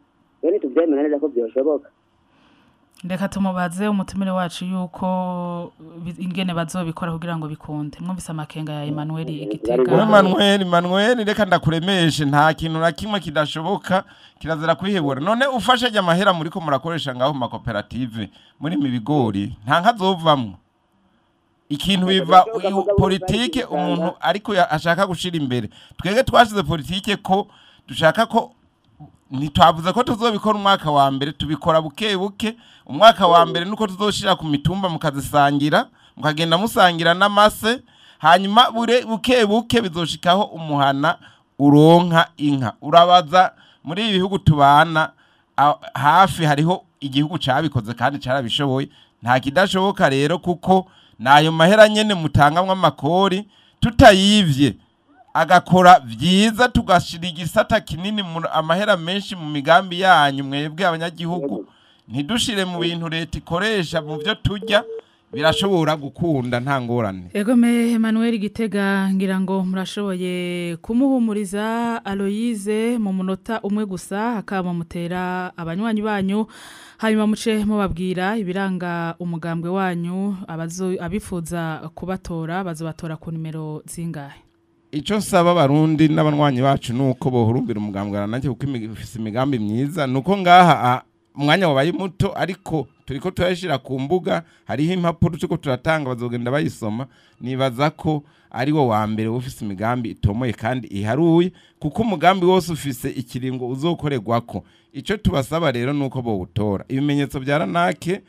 rero tuvyemera neza ko byoshoboka ndeka tumubaze umutumire wacu yuko ingene bazobikora kugira ngo bikunde mwumvise amakenga ya Emmanuel Igitega Emmanuel reka ndakuremeshe nta kintu na kimwe kidashoboka kirazira kwihebura none ufashe ajya amahera muri ko murakoresha ngaho mu koperative muri mibigori nta nkazovamwe ikintu biva politike umuntu ariko ashaka gushira imbere twege twashize politike ko dushaka ko nitwavuze ko tuzobikora umwaka wa mbere tubikora buke buke umwaka wa mbere nuko tuzoshira ku mitumba mukazisangira mukagenda musangira n'amase hanyuma buke buke bizoshikaho umuhana uronka inka urabaza muri ibi bihugu tubana hafi hariho igihugu cabikoze kandi carabishoboye nta kidashoboka rero kuko nayo mahera nyene mutangamwe amakori tutayivye agakora vyiza tugashira igisata kinini amahera menshi mu migambi yanyu mwebwe abanyagihugu ntidushire mu bintu leta ikoresha mu byo turya birashobora gukunda nta ngorane yego me Emmanuel Gitega ngira ngo murashoboye kumuhumuriza Aloyize mu munota umwe gusa akaba mutera abanywanyi banyu hanyuma muce mubabwira ibiranga umugambwe wanyu abifuza kubatora bazobatora ku nimero zingahe Ico nsaba barundi n'abanywanyi bacu nuko bohurumbira umugambwe nanjye kuko ifise imigambi myiza nuko ngaha umwanya wabaye muto ariko turiko turashira ku mbuga hariho impapuro tuko turatanga bazogenda bayisoma nibaza ko ari wo wa mbere ufise imigambi itomoye kandi iharuye kuko umugambi wose ufise ikiringo uzokorerwako ico tubasaba rero nuko bo utora ibimenyetso bya ranake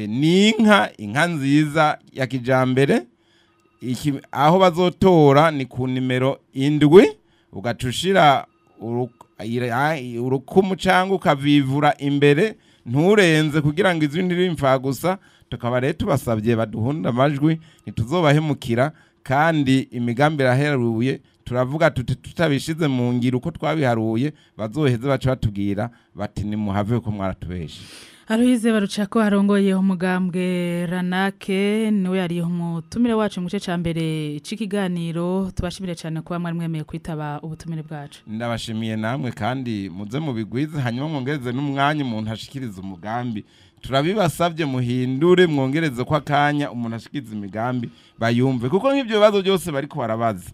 ni inka nziza ya kijambere aho bazotora ni ku nimero 7 ugatushira urukumu cyangwa ukavivura imbere nturenze kugira ngo izindi rimfa gusa tukaba rero tubasabye baduhunda amajwi ntituzobahemukira kandi imigambi iraheruye turavuga tutabishize mu ngiro uko twabiharuye bazoheze baca batubwira bati nimuhave uko mwaratubeshe. Aloyize Barucako arongoye umugambwe Ranake niwe yari umutumire wacu mu gice ca mbere c'ikiganiro tubashimire cyane kuba mwari mwemeye kwitaba ubutumire bwacu. Ndabashimiye namwe kandi muze mu bigwize hanyuma mwongereze n'umwanya umuntu ashikiriza umugambi turabibasabye muhindure mwongereze kwa kanya umuntu ashikiriza imigambi bayumve kuko nk'ibyo bibazo byose bariko barabaza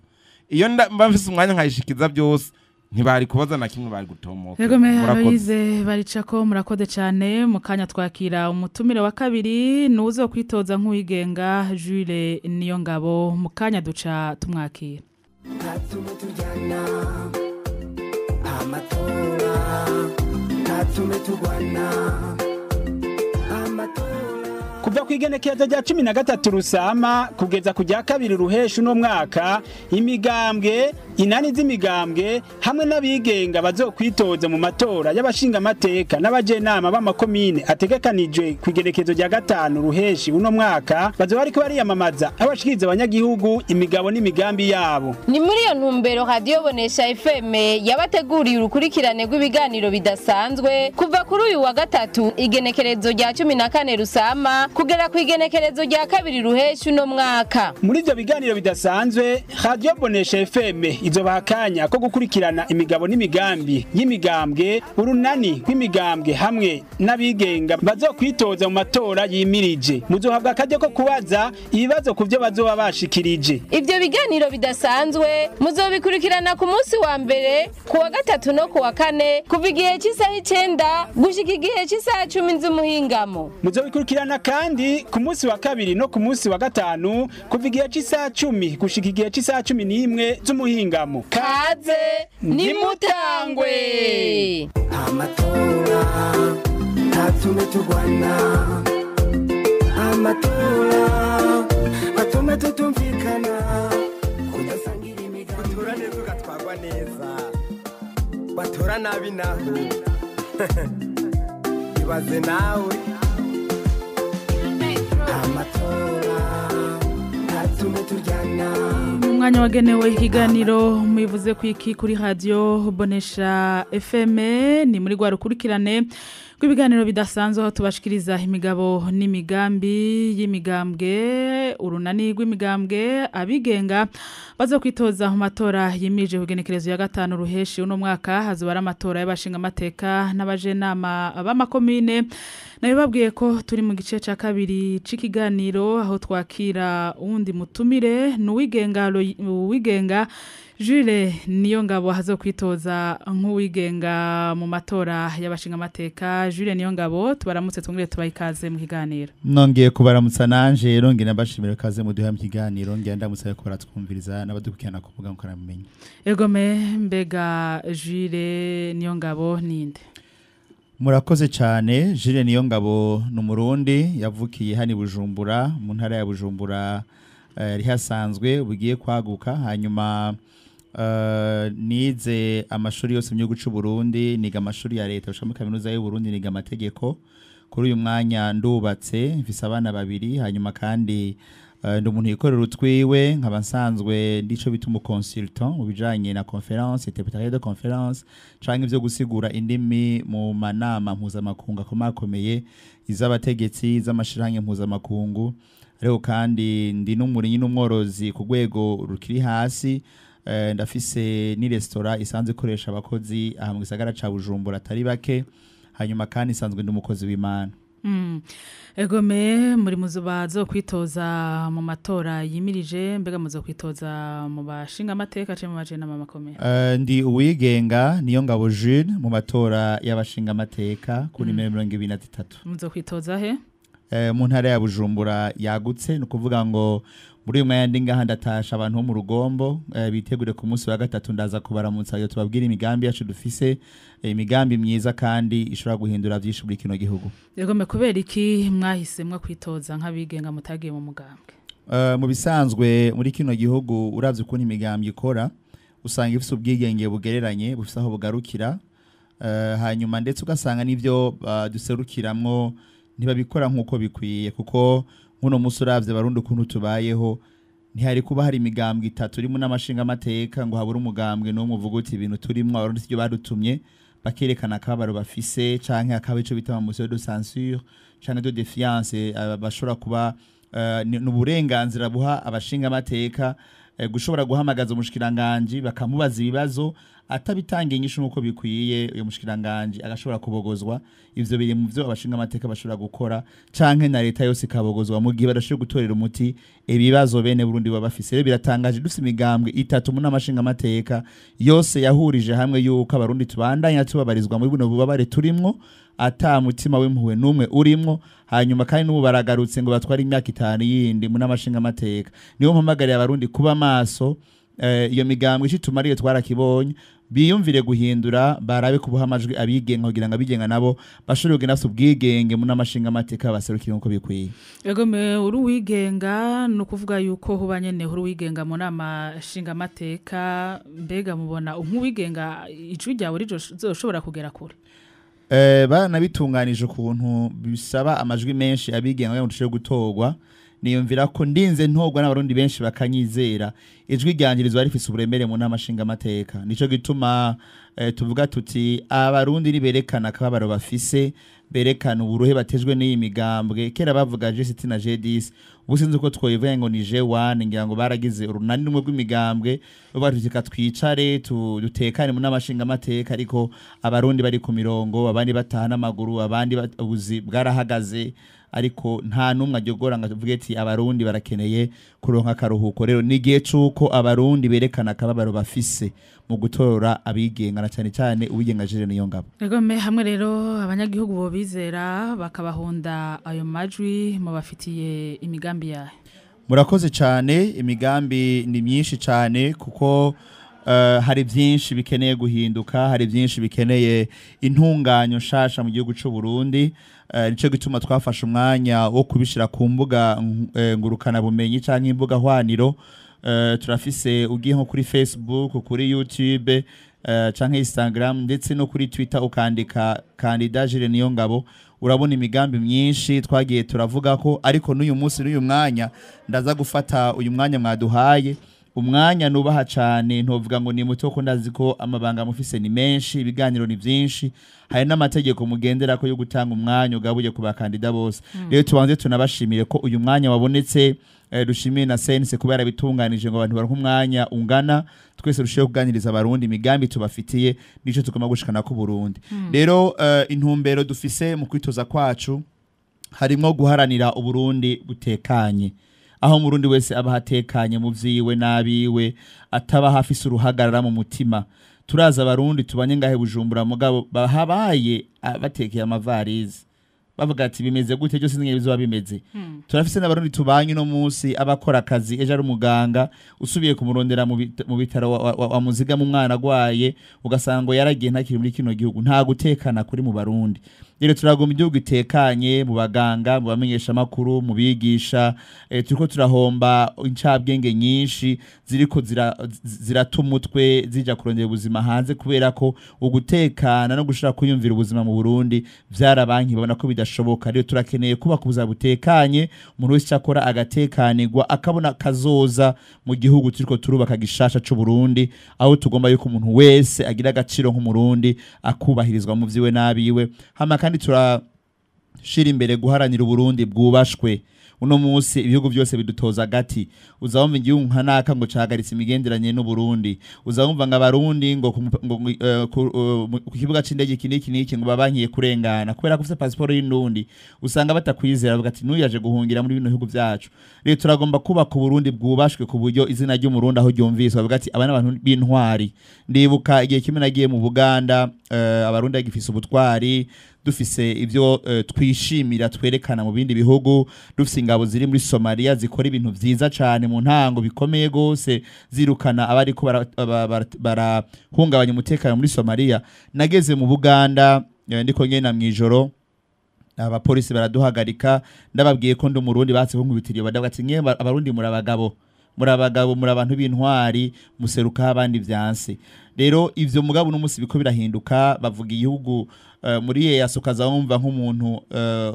iyo mbafise umwanya nkayishikiza byose ntibari kubaza na kimwe bari gutomoka. Yego me Aloyize Baricako murakode cyane mu kanya twakira umutumire wa kabiri nuzo kwitoza nk'uwigenga Jules Niyongabo mu kanya duca tumwakira. Natume tujyana amatora natume tugwana kuva ku igenekerezo rya 13 Rusama kugeza ku rya 2 Ruheshu no mwaka imigambwe inani z'imigambwe hamwe n'abigenga bazokwitoza mu matora y'abashinga amateka n'abajenama b'amakomine ategekanijwe ku igenekerezo rya 5 Ruheshi uno mwaka bazoba ariko bariyamamaza abashikiriza abanyagihugu imigabo n'imigambi yabo. Ni muri iyo ntumbero Radio Bonesha FM yabateguriye urukurikirane rw'ibiganiro bidasanzwe kuva kuri uyu wa gatatu igenekerezo rya 14 Rusama kugera ku igenekerezo rya 2 Ruheshi no mwaka. Muri ivyo biganiro bidasanzwe Radio Bonesha FM izobaha akanya ko gukurikirana imigabo n'imigambi y'imigambwe urunani rw'imigambwe hamwe n'abigenga bazokwitoza mu matora yimirije. Muzohabwa akajya ko kubaza ibibazo ku byo bazoba bashikirije. Ivyo biganiro bidasanzwe muzobikurikirana ku munsi wa mbere ku wa gatatu no ku wa kane kuva igihe cy'isaha 9 gushika igihe cy'isaha 10 z'umuhingamo. Muzobikurikirana kandi ku munsi wa kabiri no ku munsi wa gatanu kuva igihe cy'isaha 10 gushika igihe cy'isaha 11 z'umuhingamo. Kaze nimutangwe amatora natume tugwana amatora atume tutumvikana kudasangira imigambi batora neza ugatwagwa neza batora nabi naho ibaze nawe amatora natume tujyana. Umwanya wagenewe ikiganiro mubivuze kwiki kuri Radio Bonesha FM ni muri gwa rukurikirane rw'ibiganiro bidasanzwe aho tubashikiriza imigabo n'imigambi y'imigambwe urunani rw'imigambwe abigenga bazokwitoza mu matora yimirije kugenekerezo ya 5 Ruheshi uno mwaka hazobara amatora y'abashinga amateka n'abajenama b'amakomine nabibabwiye ko turi mu gice ca kabiri c'ikiganiro aho twakira uwundi mutumire n'uwigenga Jules Niyongabo hazokwitoza nk'uwigenga mu matora y'abashinga amateka. Jules Niyongabo tubaramutse twongere tubayikaze mu kiganiro. Nongeye kubaramutsa nanje ronge nabashimira kaze mu duha mu kiganiro ngenda musaba ko baratwumviriza n'abadukirana kuvuga ngo karamenye. Egome mbega Jules Niyongabo ninde? Murakoze cyane. Jules Niyongabo n'umurundi yavukiye hani Bujumbura mu ntara ya Bujumbura rihasanzwe bugiye kwaguka hanyuma nize amashuri yose mu gihugu cy'u Burundi niga amashuri ya leta usha mu kaminuza y'u Burundi niga amategeko kuri uyu mwanya ndubatse mfise abana babiri hanyuma kandi ndi umuntu yikorera utwiwe nkaba nsanzwe ndico bita umu consultant mu bijanye na conference interprétation de conférence canke ivyo gusigura indimi mu manama mpuzamakungu akomakomeye iz'abategetsi z'amashirahamwe mpuzamakungu ariko kandi ndi n'umurinyi n'umworozi ku rwego rukiri hasi ndafise ni restaurant isanzwe ikoresha abakozi aha mu gisagara ca Bujumbura atari bake hanyuma kandi isanzwe ndi umukozi w'Imana. Egome muri muzo kwitoza mu matora yimirije mbega muzo kwitoza mu bashinga amateka cyangwa mu bajena mamakomeye. Ndi uwigenga Niyongabo Jules mu matora y'abashinga amateka kuri 2023. Muzo kwitoza he? Mu ntara ya Bujumbura yagutse no kuvuga ngo muri uyu mwanya ngaha ndatasha abantu bo mu rugombo bitegure ku munsi wa gatatu ndaza kubaramutsa yo tubabwira imigambi yacu dufise imigambi myiza kandi ishobora guhindura byinshi buri kino gihugu. Yegome kubera iki mwahisemwa kwitoza nk'abigenga mutagiye mu mugambwe? Mu bisanzwe muri kino gihugu uravye ukuntu imigambi ikora usanga ifise ubwigenge bugereranye bufise aho bugarukira hanyuma ndetse ugasanga n'ivyo duserukiramwo ntibabikora nk'uko bikwiye kuko nkuno musi uravye barundi ukuntu tubayeho ntihari kuba hari imigambwe itatu irimo n'amashinga amateka ngo habura umugambwe n'umwe uvuga uti ibintu turimwo abarundi sivyo badutumye bakerekana akababaro bafise canke akaba ico bita mu de censure canke de défiance bashobora kuba n'uburenganzira buha abashinga amateka gushobora guhamagaza umushikiranganje bakamubaza ibibazo atabitanga inyishu nuko bikwiye uyo mushikiranganje agashobora kubogozwa ivyo biri mu byo abashinga amateka bashobora gukora canke na leta yose kabogozwa mu gihe badashobora gutorera umuti ibibazo bene Burundi baba bafise rero biratangaje dufite imigambwe itatu mu namashinga amateka yose yahurije hamwe yuko abarundi tubandanya tubabarizwa muri buno bubabare turimwo ata mutima w'impuhwe numwe urimwo hanyuma kandi n'ubu baragarutse ngo batware imyaka 5 yindi mu namashinga amateka niyo mpamagariye abarundi kuba maso iyo migambwe ikitumariye twarakibonye biyumvire guhindura barabe kubuha amajwi abigenga kugira ngo abigenga nabo bashobore kugenda afite ubwigenge mu namashinga amateka baserukira uko bikwiye yego me uruwigenga no kuvuga yuko hubanye ne uruwigenga mu namashinga amateka mbega mubona nk'uwigenga icwi ryawe rizoshobora kugera kure bana bitunganije ukuntu bisaba amajwi menshi abigenga ngo dushobore gutorwa niyumvira ko ndinze ntogwa n'abarundi benshi bakanyizera ijwi ryangirizwa rifise uburemere mu namashinga amateka nico gituma tuvuga tuti abarundi niberekana akababaro bafise berekana uburuhe batejwe n'iyi migambwe kera bavuga G7 na G10 ubusinzi uko twoyivuye ngo ni G1 ngira ngo baragize urunani rumwe rw'imigambwe barutika twicare dutekane mu namashinga amateka ariko abarundi bari ku mirongo abandi batahana amaguru abandi ubuzi bwarahagaze ariko nta numwe ajyogora ngo avuge ati abarundi barakeneye kuronka karuhuko rero nigiye cuko abarundi berekana akababaro bafise mu gutora abigenga na cyane cyane ubigenga jere niyo ngabo rego me hamwe rero abanyagihugu bo bizera bakabahunda ayo majwi mu bafitiye imigambi yahe murakoze cyane imigambi ni myinshi cyane kuko hari byinshi bikeneye guhinduka hari byinshi bikeneye intunganyo shasha mu gihugu cy'u Burundi nico gituma twafashe umwanya wo kubishira ku mbuga ngurukana bumenyi canke imbuga hwaniro turafise ugiye nko kuri Facebook kuri YouTube canke Instagram ndetse no kuri Twitter ukandika kandida Jire niyo ngabo urabona imigambi myinshi twagiye turavuga ko ariko n'uyu munsi n'uyu mwanya ndaza gufata uyu mwanya mwaduhaye umwanya nubaha cyane ntovuga ngo ni muto ko ndazi ko amabanga mufise ni menshi ibiganiro ni byinshi hari n'amategeko mugendera ko yo gutanga umwanya ugabuye ku bakandida bose rero tubanze tunabashimire ko uyu mwanya wabonetse dushimiye na sense kubera bitunganije ngo abantu baronka umwanya ungana twese rushiye kuganiriza abarundi imigambi tubafitiye nico tugomba gushikana ku Burundi rero intumbero dufise mu kwitoza kwacu harimo guharanira uburundi butekanye aho murundi wese aba hatekanye mu vyiwe nabiwe ataba hafise uruhagarara mu mutima turaza abarundi tubanye ngahe Bujumbura mugabo bahabaye batekeye amavarizi bavuga ati bimeze gute cyo sinye bizoba bimeze turafise n'abarundi tubanye no munsi abakora akazi ejo ari umuganga usubiye kumurondera mu bitaro wa muziga mu mwana gwaye ugasanga yaragiye ntakiri muri kino gihugu nta gutekana kuri mu barundi rero turagomba igihugu itekanye mu baganga mu bamenyesha makuru mu bigisha turiko turahomba incabwenge nyinshi ziriko ziratumutwe zija kurondera ubuzima hanze kubera ko ugutekana no gushira kuyumvira ubuzima mu Burundi vyarabanki babona ko bidashoboka rero turakeneye kuba kubuza butekanye umuntu wese cyakora agatekanirwa akabona kazoza mu gihugu turiko turubaka gishasha c'u Burundi aho tugomba yuko umuntu wese agira agaciro nk'umurundi akubahirizwa mu vyiwe nabiwe hama kandi turashira imbere guharanira Burundi bwubashwe uno munsi ibihugu byose bidutoza gati uzawumva igihugu nkanaka ngo cahagaritse imigenderanye n'u Burundi uzawumva nga barundi ngo ku kibuga c'indege kiniki ngo babankiye kurengana kubera ko ufite passport y'indundi usanga batakwizera bavuga ati nuyaje guhungira muri bino bihugu byacu rero turagomba kuba ku Burundi bwubashwe ku buryo izina ry'umurundi aho ryumvise bavuga ati abana abantu b'intwari ndibuka igihe kimwe nagiye mu Buganda abarundi agifise ubutwari dufise ivyo twishimira twerekana mu bindi bihugu dufise ingabo ziri muri Somalia zikora ibintu vyiza cyane mu ntango bikomeye gose zirukana abari ko barahungabanya umutekano muri Somalia nageze mu Buganda ndiko ngena mwijoro abapolisi baraduhagarika ndababwiye ko ndi umurundi batse nkubitiriye badavuga ati ngiye abarundi muri abantu b'intwari museruka abandi vyanse rero ivyo mugabo n'umunsi biko birahinduka bavuga igihugu muri EAC ukazawumva nk'umuntu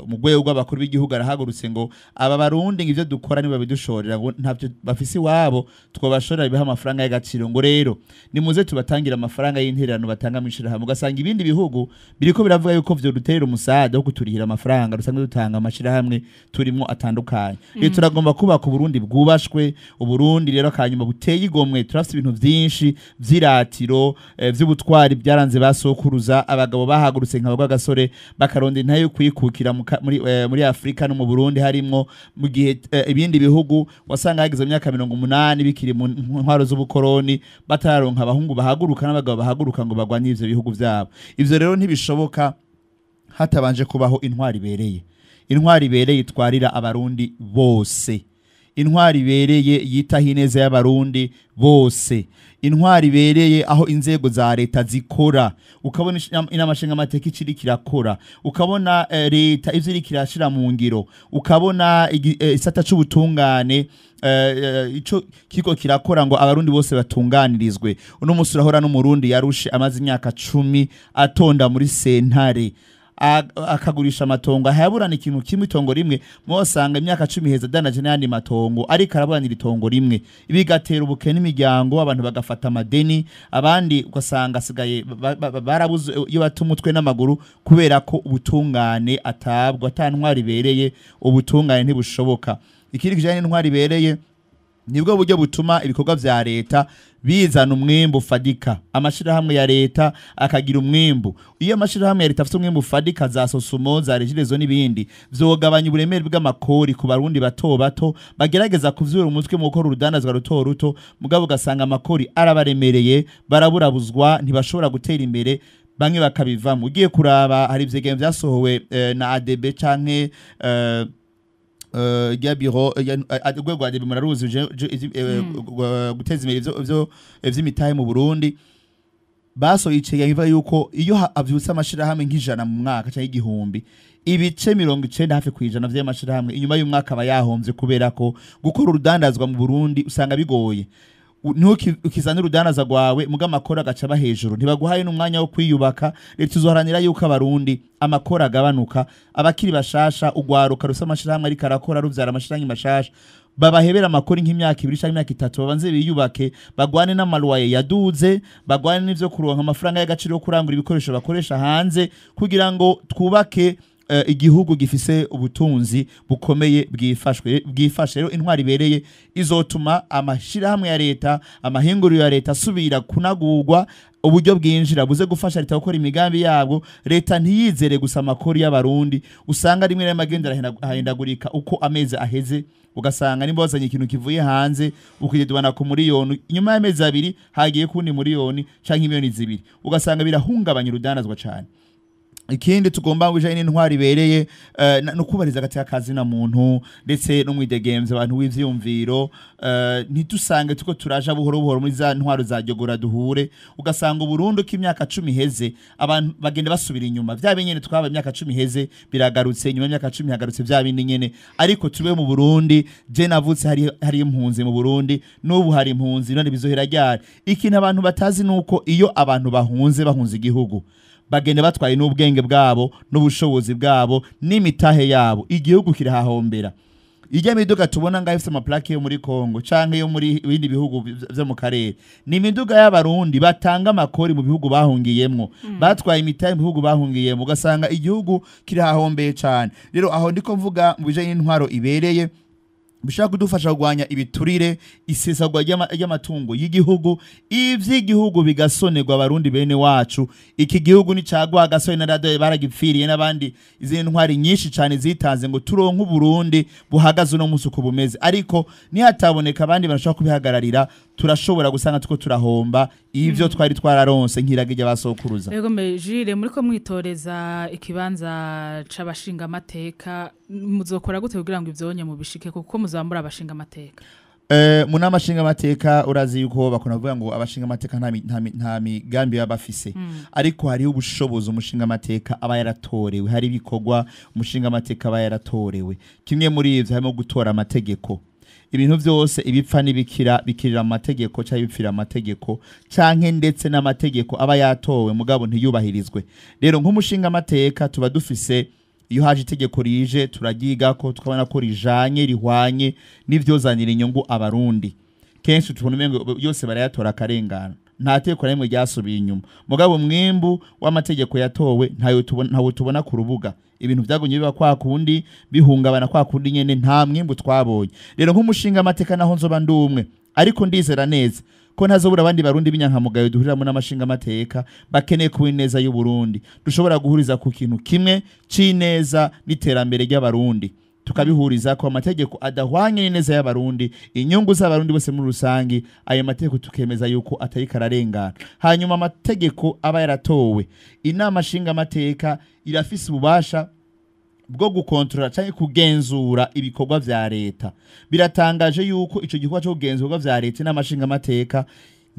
mu rwego rw'abakuru b'igihugu arahagurutse ngo aba barundi ngivyo dukora niba bidushorera ngo ntavyo bafise iwabo twobashorera biha amafaranga y'agaciro ngo rero nimuze tubatangira amafaranga y'intererano batanga mu ishirahamwe ugasanga ibindi bihugu biriko biravuga yuko vyo duterera umusada wo kuturihira amafaranga rusanzwe dutanga amashirahamwe turimo atandukanye rero turagomba kubaka Burundi bwubashwe Uburundi rero kanyuma buteye igomwe turafite ibintu vyinshi vyiratiro vy'ubutwari byaranze basokuruza abagabo bahagurutse nk'abo gasore bakaronde ntayo kwikukira muri Afrika no mu Burundi harimo mu gihe ibindi bihugu wasanga hagize imyaka 180 bikiri mu ntwaro z'ubukoroni batararonka abahungu bahaguruka n'abagabo bahaguruka ngo bagwanye ivyo bihugu vyabo ivyo rero ntibishoboka hatabanje kubaho intwari ibereye itwarira abarundi bose intwari ibereye yitaho ineza y'abarundi bose intwari ibereye aho inzego za leta zikora ukabona inamashinga amateka iciri kirakora ukabona leta ivyo iri kirashira mu ngiro ukabona isata c'ubutungane ico kiko kirakora ngo abarundi bose batunganirizwe uno musi urahora n'umurundi yarushe amaze imyaka 10 atonda muri sentare akagurisha amatongo hayaburana ikintu kimwe itongo rimwe mosanga imyaka 10 heza danaje n'andi matongo ariko araburanira itongo rimwe ibigatera ubukene imiryango abantu bagafata amadeni abandi ugasanga sigaye barabuze iyo batumutwe n'amaguru kubera ko ubutungane atabwa atantwari bereye ubutungane ntibushoboka ikindi kijanye n'intwari bereye nibwo buryo butuma ibikorwa vya leta bizana umwimbu fadika amashirahamwe ya leta akagira umwimbu iyo amashirahamwe ya leta afite umwimbu fadika za sosumo za regirezo n'ibindi vyogabanya uburemere bw'amakori ku barundi bato bagerageza kuvyura umutwe mu gukora urudandazwa ruto mugabo ugasanga amakori arabaremereye baraburabuzwa ntibashobora gutera imbere bamwe bakabivamo ugiye kuraba hari ivyegeranyo vyasohowe na ADB canke ya biro agwego ade muraruzi guteza imbere ivyo vy'imitahe mu Burundi baso yicega iva yuko iyo avyutse amashirahamwe nk'ijana mu mwaka cyangwa igihumbi ibice 90 hafi kwijana vy'amashirahamwe inyuma y'umwaka bayahomvye kubera ko gukora urudandazwa mu Burundi usanga bigoye ukizana urudanaza rwawe muga amakora agaca hejuru ntibaguhaye n'umwanya wo kwiyubaka rero tuzoharanira yuko abarundi amakora agabanuka abakiri bashasha ugwaruka rusa amashirahamwe ari karakora ruvyara amashirahamwe mashasha babahebera amakori nk'imyaka 2 cyangwa imyaka 3 babanze biyubake bagwane n'amaluwaye yaduze bagwane n'ivyo kuronka amafaranga y'agaciro yo kurangura ibikoresho bakoresha hanze kugira ngo twubake igihugu gifise ubutunzi bukomeye bwifashe rero intwari ibereye izotuma amashirahamwe ya leta amahinguriro ya leta subira kunagurwa uburyo bwinjira buze gufasha leta gukora imigambi yabo leta ntiyizere gusa amakori y'abarundi usanga rimwe n'amagendera ahindagurika uko amezi aheze ugasanga nimbozanye ikintu kivuye hanze ukigedwana ku miliyoni nyuma y'amezi 2 hagiye kundi miliyoni canke miliyoni 2 ugasanga birahungabanya urudanazwa cyane ikindi tugomba gujanye n'intwari ibereye no kubariza gateka kazi na muntu ndetse no mwidegemvye abantu w'ivyumviro ntidusange tuko turaja buhoro muri za ntwaro za jogora duhure ugasanga Burundi k'imyaka 10 heze abantu bagenda basubira inyuma vya binyene twaba imyaka 10 heze biragarutse nyuma y'imyaka 10 hagarutse vya bindi nyene ariko tube mu Burundi je navutse hari impunzi mu Burundi n'ubu hari impunzi none bizohera ryari ikintu abantu batazi nuko iyo abantu bahunze igihugu bagende batwaye n'ubwenge bwabo n'ubushobozi bwabo n'imitahe yabo igihugu kirahahombera ijya miduga tubona ngaho ifite amaplake yo muri Kongo canke yo muri ibindi bihugu byo mu karere ni miduga y'abarundi batanga amakori mu bihugu bahungiyemmo batwaye imitahe mu bihugu bahungiyemmo ugasanga igihugu kirahahombeye cyane rero aho ndiko mvuga mu bijanye n'intwaro ibereye bishaka kudufasha kugwanya ibiturire isesagwa ry'amatungo y'igihugu ivy'igihugu bigasonerwa abarundi bene wacu iki gihugu ni cagwa gasone na radio baragipfiriye n'abandi izindi ntwari nyinshi cyane zitanze ngo turonke uburundi buhagaze no musuku bumeze ariko ni hataboneka abandi barashaka kubihagararira turashobora gusanga tuko turahomba ivyo twari twararonse nkiragije basokuruza yego mejire muri ko mwitoreza ikibanza c'abashinga amateka muzokora gute kugira ngo ivyonye mu bishike kuko muzambura abashinga amateka muna amashinga amateka urazi yuko bakona vuga ngo abashinga amateka nta migambi yabafise ariko hari ubushobozi umushinga amateka aba yaratorewe hari bikorwa umushinga amateka aba yaratorewe kimwe muri ivyo harimo gutora amategeko ibintu byose ibipfa bikirira amategeko cyangwa ibipfira amategeko canke ndetse n'amategeko aba yatowe mugabo ntiyubahirizwe. Rero nk'umushinga amateka tuba dufise iyo haje itegeko rije turagiga ko tukabona ko rijanye rihwanye n'ivyozanira inyungu abarundi. Kenshi tubona umengo yose barayatora akarengana nta teko rimwe ryasubiye inyuma mugabo mwimbu w'amategeko yatowe ntayo tubona ku rubuga ibintu byagonye biba kwa kundi bihungabana kwa kundi nyene nta mwimbu twabonye. Rero nk'umushinga amateka naho nzoba ndumwe ariko ndizera neza ko ntazobura abandi barundi binyankamugayo duhuriramo n'amashinga amateka bakeneye kuba ineza y'u Burundi dushobora guhuriza ku kintu kimwe c'ineza n'iterambere ry'abarundi tukabihuriza ko amategeko adahwanye n'ineza y'abarundi inyungu z'abarundi bose muri rusangi ayo mategeko tukemeza yuko atari kararengana. Hanyuma amategeko aba yaratowe inama nshinga amateka irafise ububasha bwo gukontrola cyangwa kugenzura ibikorwa vya leta. Biratangaje yuko ico gikorwa cyo kugenzura vya leta n'amashinga amateka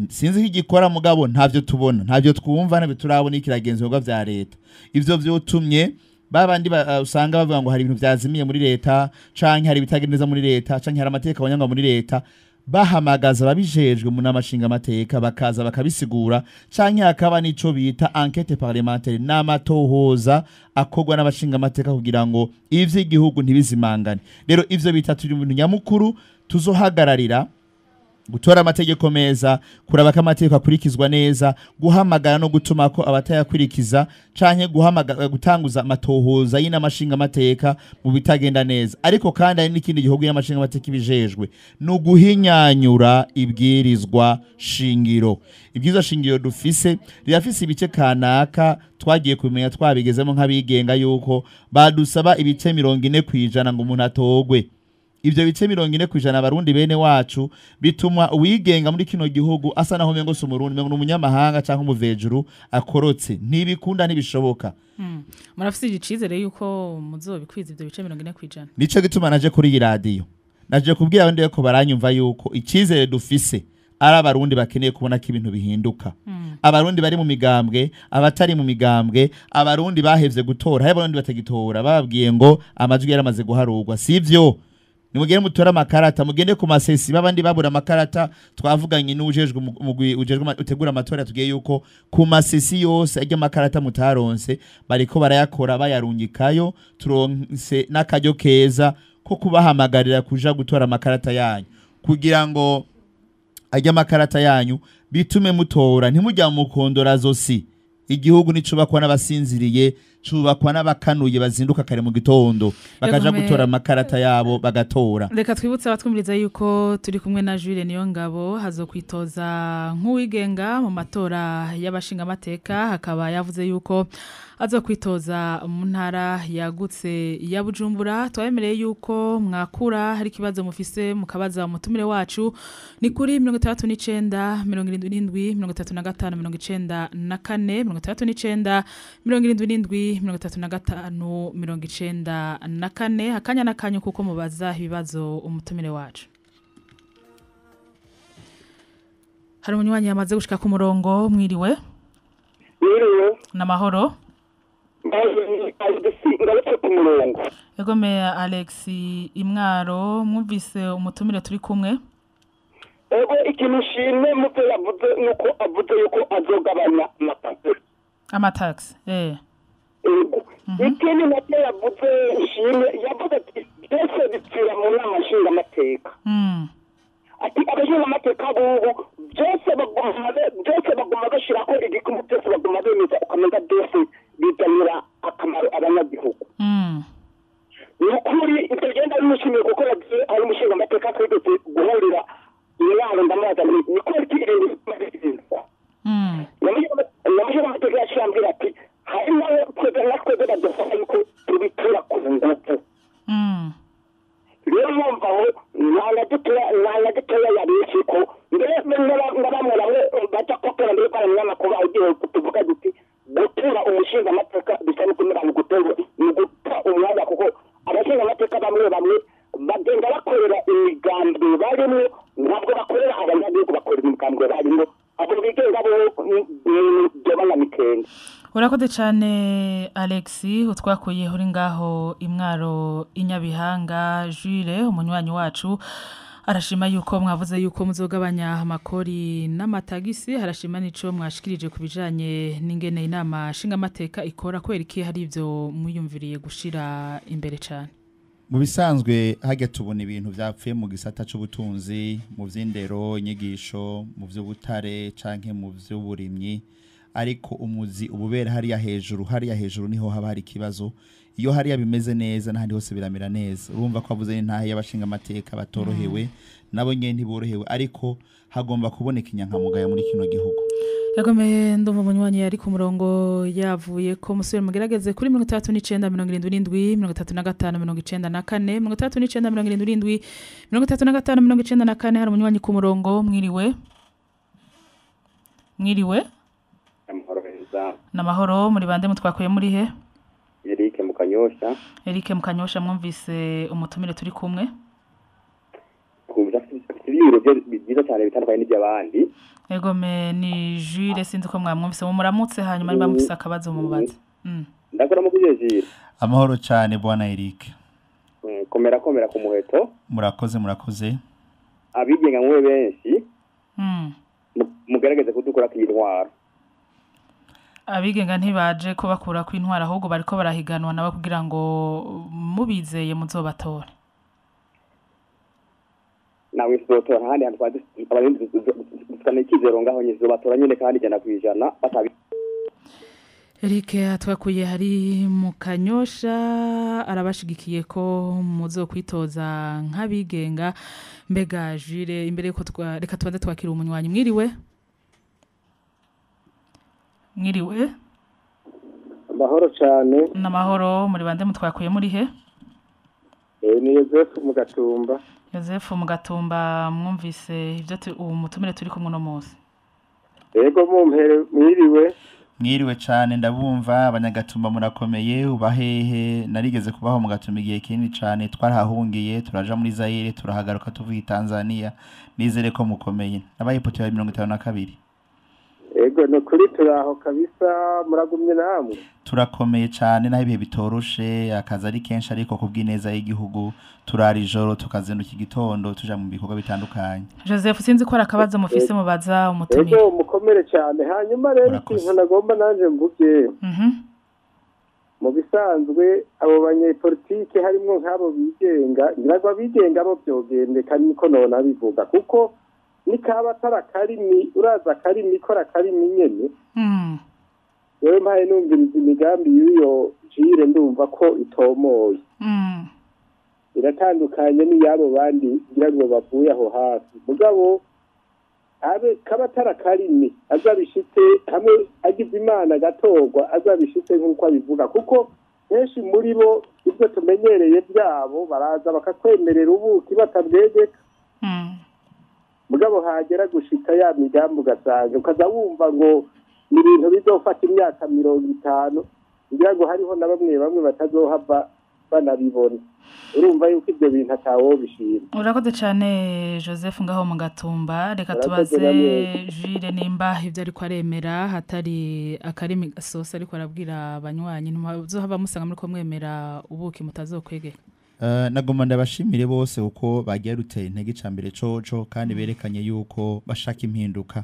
sinzi higikora mugabo ntavyo tubona ntavyo twumva nabyo turabona ikiragenzurwa vya leta. Ivyo vyotumye babandi usanga bavuga ngo hari ibintu byazimiye muri leta canke hari bitagendeza muri leta canke hari amateka abanyanga muri leta bahamagaza babijejwe mu namashinga amateka bakaza bakabisigura canke hakaba nico bita enquête parlementaire n'amatohoza akogwa n'abashinga amateka kugira ngo ivyo igihugu ntibizimangane. Rero ivyo bitatu ibintu nyamukuru tuzohagararira gutora amategeko meza kuraba ko amategeko akurikizwa neza guhamagara no gutuma ko abatayakwirikiza canke gutanguza amatohoza y'inamashinga amateka mu bitagenda neza. Ariko kandi hari n'ikindi gihugu y'amashinga amateka ibijejwe no guhinyanyura ibwirizwa shingiro. Ibwirizwa shingiro dufise rirafise ibice kanaka twagiye kumenya twabigezemo nk'abigenga yuko badusaba ibice 40% ngo umuntu atogwe. Ibyo bice 40% abarundi bene wacu bituma uwigenga muri kino gihugu asa naho mengo sumurundi mengo n'umunyamahanga canke umuvejuru akorotse ntibikunda ntibishoboka. Murafise igicizere yuko muzobikwiza ibyo bice 40%. Nico gituma naje kuri iyi radio naje kubwira abandi ko baranyumva yuko icizere dufise ari abarundi bakeneye kubona ko ibintu bihinduka. Abarundi bari mu migambwe abatari mu migambwe abarundi bahevye gutora hari abarundi batagitora bababwiye ngo amajwi yaramaze guharurwa sivyo. Nimugende mutora amakarata mugende ku masesi babandi babura amakarata twavuganye n'ujejwe utegura amatora tugiye yuko ku masesi yose ajya amakarata mutaronse bariko barayakora bayarungikayo turonse n'akaryo keza ko kubahamagarira kuja gutora amakarata yanyu kugira ngo ajya amakarata yanyu bitume mutora ntimujya mu kondora zosi. Igihugu nicubakwa n'abasinziriye cubakwa n'abakanuye bazinduka kare mu gitondo bakaja gutora amakarata yabo bagatora. Reka twibutse abatwumviriza yuko turi kumwe na Jules Niyongabo hazokwitoza nk'uwigenga mu matora y'abashinga amateka hakaba yavuze yuko azokwitoza mu ntara yagutse ya Bujumbura. Twayemereye yuko mwakura hari kibazo mufise mukabaza umutumire wacu ni kuri 39 77 35 94 37 akanya nakanyu kuko mubaza ibibazo umutumire wacu. Hari umunywanyi yamaze gushika ku murongo. Mwiriwe n'amahoro. Ego me Alex Imwaro mwumvise umutumire turi kumwe. Ego ikintu shimwe muto yavuze nuko avuze yuko azogabanya amatax ikindi nacyo yavuze shimwe yavuze ati byose bipfira mu nama nshinga amateka ati abashinga amateka bubu byose baguma bashira ko igikumwe byose baguma bemeza ukamenya byose bizanira akamaro abanyagihugu. Nukuri ibyo genda bimushimiye kuko ari umushinga amateka twigeze guhurira inama ndamaza ni ko ikirinda bizinzwa. Namushinga amateka yashambira ati hari nawe twebwe badufasha yuko tubitura ku ngufu. Rero mwumva aho ntanagitoya yabishe ko mbere n'abamwe bamwe baca kopera mbere kwa munyamakuru agiye kutuvuga duti gutura umushinga amateka bisa n'ukumira mu gutora mu guta umwanya kuko abashinga amateka bamwe bagenda bakorera imigambi barimo ntabwo bakorera abanyagihugu bakorera imigambi barimo abo bigenga bo byo mitende. Urakoze cyane Alex utwakuye uri ngaho Imwaro Inyabihanga. Jules umunywanyi wacu arashima yuko mwavuze yuko muzogabanya amakori n'amatagisi harashima nico mwashikirije kubijanye n'ingene inama shinga mateka ikora kwera iki hari ivyo mwiyumviriye gushira imbere cyane mu bisanzwe hajya tubona ibintu byapfuye mu gisata c'ubutunzi mu vy'indero inyigisho mu vy'ubutare canke mu vy'uburimyi ariko umuzi ububera hariya hejuru niho haba hari ikibazo iyo hariya bimeze neza n'ahandi hose biramera neza urumva ko avuze n'intahe y'abashinga amateka batorohewe nabo nyene ntiborohewe ariko hagomba kuboneka inyankamugayo muri kino gihugu yagome ndumva umunywanyi yari ku murongo yavuye ko musubire mugerageze kuri 39 77 35 94 39 35 hari umunywanyi ku murongo mwiriwe namahoro muri bande mutwakuye muri he Eric Mukanyosha mwumvise umutumire turi kumwe kumva ibiro byiza cyane bitandukanye n'iby'abandi Egome ni Jules sinzi ko mwamwumvise mu muramutse hanyuma niba mufise akabazo mu mubaze ndakora mu kujejira amahoro cyane bwana Eric komera ku muheto murakoze abigenga mwe benshi mugerageze kudukora kw'intwaro abigenga ntibaje ko bakura kw'intwaro ahubwo bariko barahiganwa nabo kugira ngo mubizeye muzobatore nawe sotora handi hantu abarundi dufitanye ikizero ngaho nyizo batora nyene kandi jana kwijana batabi Eric atwakuye hari mu Kanyosha arabashigikiye ko muzokwitoza nk'abigenga mbega Jure imbere ko reka tubanze twakira umunywanyi mwiriwe amahoro cyane namahoro muri bande mutwakuye muri he ni Joseph Mugatumba mwumvise ivyo umutumire turi kumwe no munsi yego mumpere mwiriwe cyane ndabumva abanyagatumba murakomeye ubahehe narigeze kubaho mu Gatumba igihe kinini cyane twarahahungiye turaja muri Zaire turahagaruka tuvuye Tanzania nizere ko mukomeye abayipote ya 52 Ego no kuri turaho kabisa muragumye namwe turakomeye cyane naho ibihe bitoroshe akaza ari kenshi ariko kubw'ineza y'igihugu turari ijoro tukazinduka igitondo tuja mu bikorwa bitandukanye Joseph sinzi ko arakabaza mufise mubaza umutumire Ego mukomere cyane hanyuma rero ikintu nagomba nanje mvuge mu bisanzwe abo banyepolitike harimo nk'abo bigenga ngira bigenga bo byogende kandi niko nona bivuga kuko nikaba tarakarimi uraza karimi kora karimi nyene wewe mpaye numviriza imigambi y'uyo jire ndumva ko itomoye iratandukanye n'iyabo bandi ngira ngo bavuye aho hafi mugabo abe kaba tarakarimi azabishitse hamwe agize imana gatorwa azabishitse nk'uko abivuga kuko henshi muri bo ibyo tumenyereye byabo baraza bakakwemerera ubuki batabwegeka mugabo hagera gushika ya migambi ugasanga ukaza wumva ngo ni ibintu bizofata imyaka 50 ngira ngo hariho na bamwe batazohava banabibona urumva yuko ibyo bintu atawo bishira urakoze cyane Joseph ngaho mu Gatumba reka tubaze Jire nimba ivyo ariko aremera hatari akarimi gasosa ariko arabwira abanywanyi ntuzohava musanga muri ko mwemera ubuki mutazokwegeka nagomba ndabashimire bose uko bagiye ruteye intege cyambere coco kandi berekanye yuko bashaka impinduka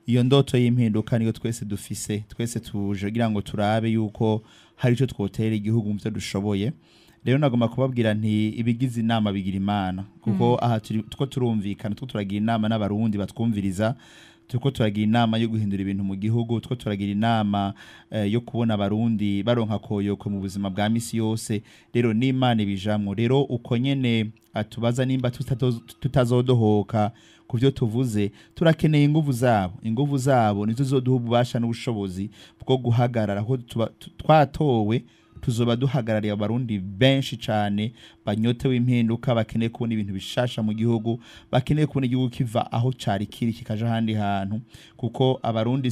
iyo ndoto y'impinduka niyo twese dufise twese tuje kugira ngo turabe yuko hari ico twotera igihugu mu byo dushoboye rero nagomba kubabwira nti ibigize inama bigira imana kuko aha tuko turumvikana tuko turagira inama n'abarundi batwumviriza tuko turagira inama yo guhindura ibintu mu gihugu tuko turagira inama yo kubona abarundi baronka koyoko mu buzima bwa misi yose rero n'Imana ibijamwe rero uko nyene atubaza nimba tutazodohoka kuvyo tuvuze turakeneye inguvu zabo nizo zoduha ububasha n'ubushobozi bwo guhagarara aho twatowe tuzoba duhagarariye abarundi benshi cyane banyotewe impinduka bakeneye kubona ibintu bishasha mu gihugu bakeneye kubona igihugu kiva aho cari kiri kikaja handi hantu kuko abarundi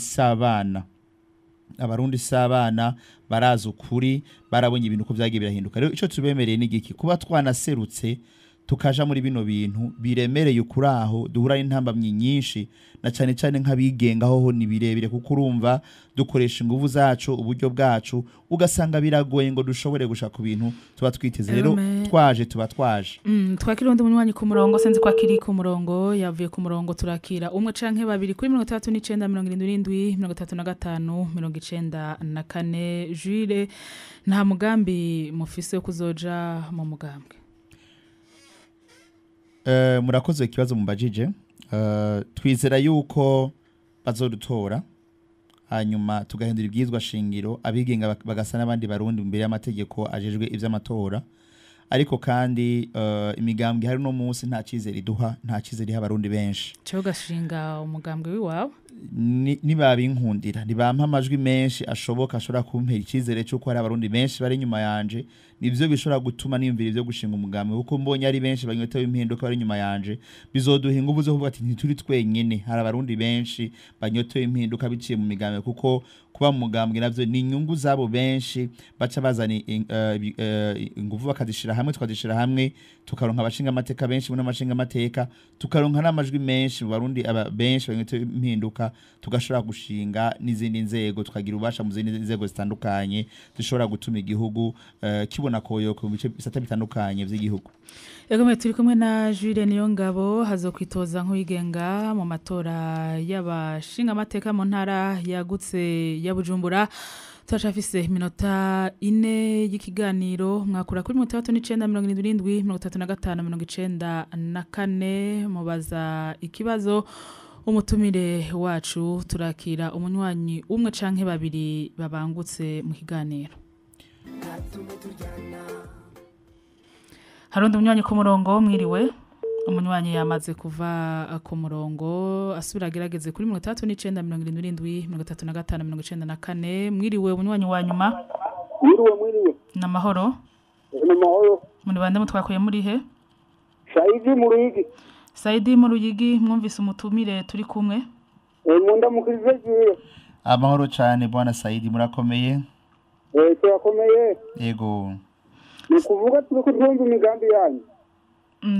sabana baraza ukuri barabonye ibintu ko byagiye birahinduka rero ico tubemereye n'igiki kuba twanaserutse tukaja muri bino bintu biremereye ukuraho duhura n'intambamyi nyinshi na cyane cyane nk'abigenga ho ni birebire kuko urumva dukoresha ingufu zacu uburyo bwacu ugasanga biragoye ngo dushobore gushaka ku bintu tuba twiteze rero twaje twakira undi munywanyi ku murongo senze kwakiri ku murongo yavuye ku murongo turakira umwe canke babiri kuri 39 Jules nta mugambi mufise wo kuzoja mu mugambwe murakoze ikibazo mubajije twizera yuko bazodutora hanyuma tugahindura ibyizwa shingiro abigenga bagasa n'abandi barundi imbere y'amategeko ajejwe ivy'amatora ariko kandi imigambwe hari no munsi nta cizere iduha nta cizere y'abarundi benshi cyo gashinga umugambwe wiwawe nibabinkundira nibampa amajwi menshi ashoboka ashobora kumpera icizere cyo ko hari abarundi benshi bari nyuma yanje nivyo bishobora gutuma niyumvira ivyo gushinga umugambi kuko mbonye ari benshi banyotewe impinduka bari nyuma yanje bizoduha ingufu zo kuvuga ati ntituri twenyene hari abarundi benshi banyotewe impinduka biciye mu migambi kuko kuba mu mugambwe navyo ni inyungu zabo benshi baca bazana ingufu bakadishira hamwe tukadishira hamwe tukaronka abashinga amateka benshi muri amashinga amateka tukaronka n'amajwi menshi mu barundi benshi banyotewe impinduka tugashobora gushinga n'izindi nzego tukagira ubasha mu zindi nzego zitandukanye dushobora gutuma igihugu kibona koyoka mu bice bisata bitandukanye by'igihugu. Yego turi kumwe na Jules Niyongabo hazokwitoza nk'uyigenga mu matora y'abashinga amateka mu ntara yagutse ya Bujumbura. Turashafise minota 4 y'ikiganiro mwakura kuri 39 mubaza ikibazo umutumire wacu turakira umunywanyi umwe canke babiri babangutse mu kiganiro. Harundi umunywanyi ku murongo mwiriwe umunywanyi yamaze kuva ku murongo asubira gerageze kuri 39 mwiriwe umunywanyi wa nyuma mwiriwe namahoro muri bande mutwakuye muri he Saidi mu Ruyigi mwumvise umutumire turi kumwe munda mukizegire amahoro cyane bwana Saidi murakomeye turakomeye yego ni kuvuga turi kubyumva imigambi yanyu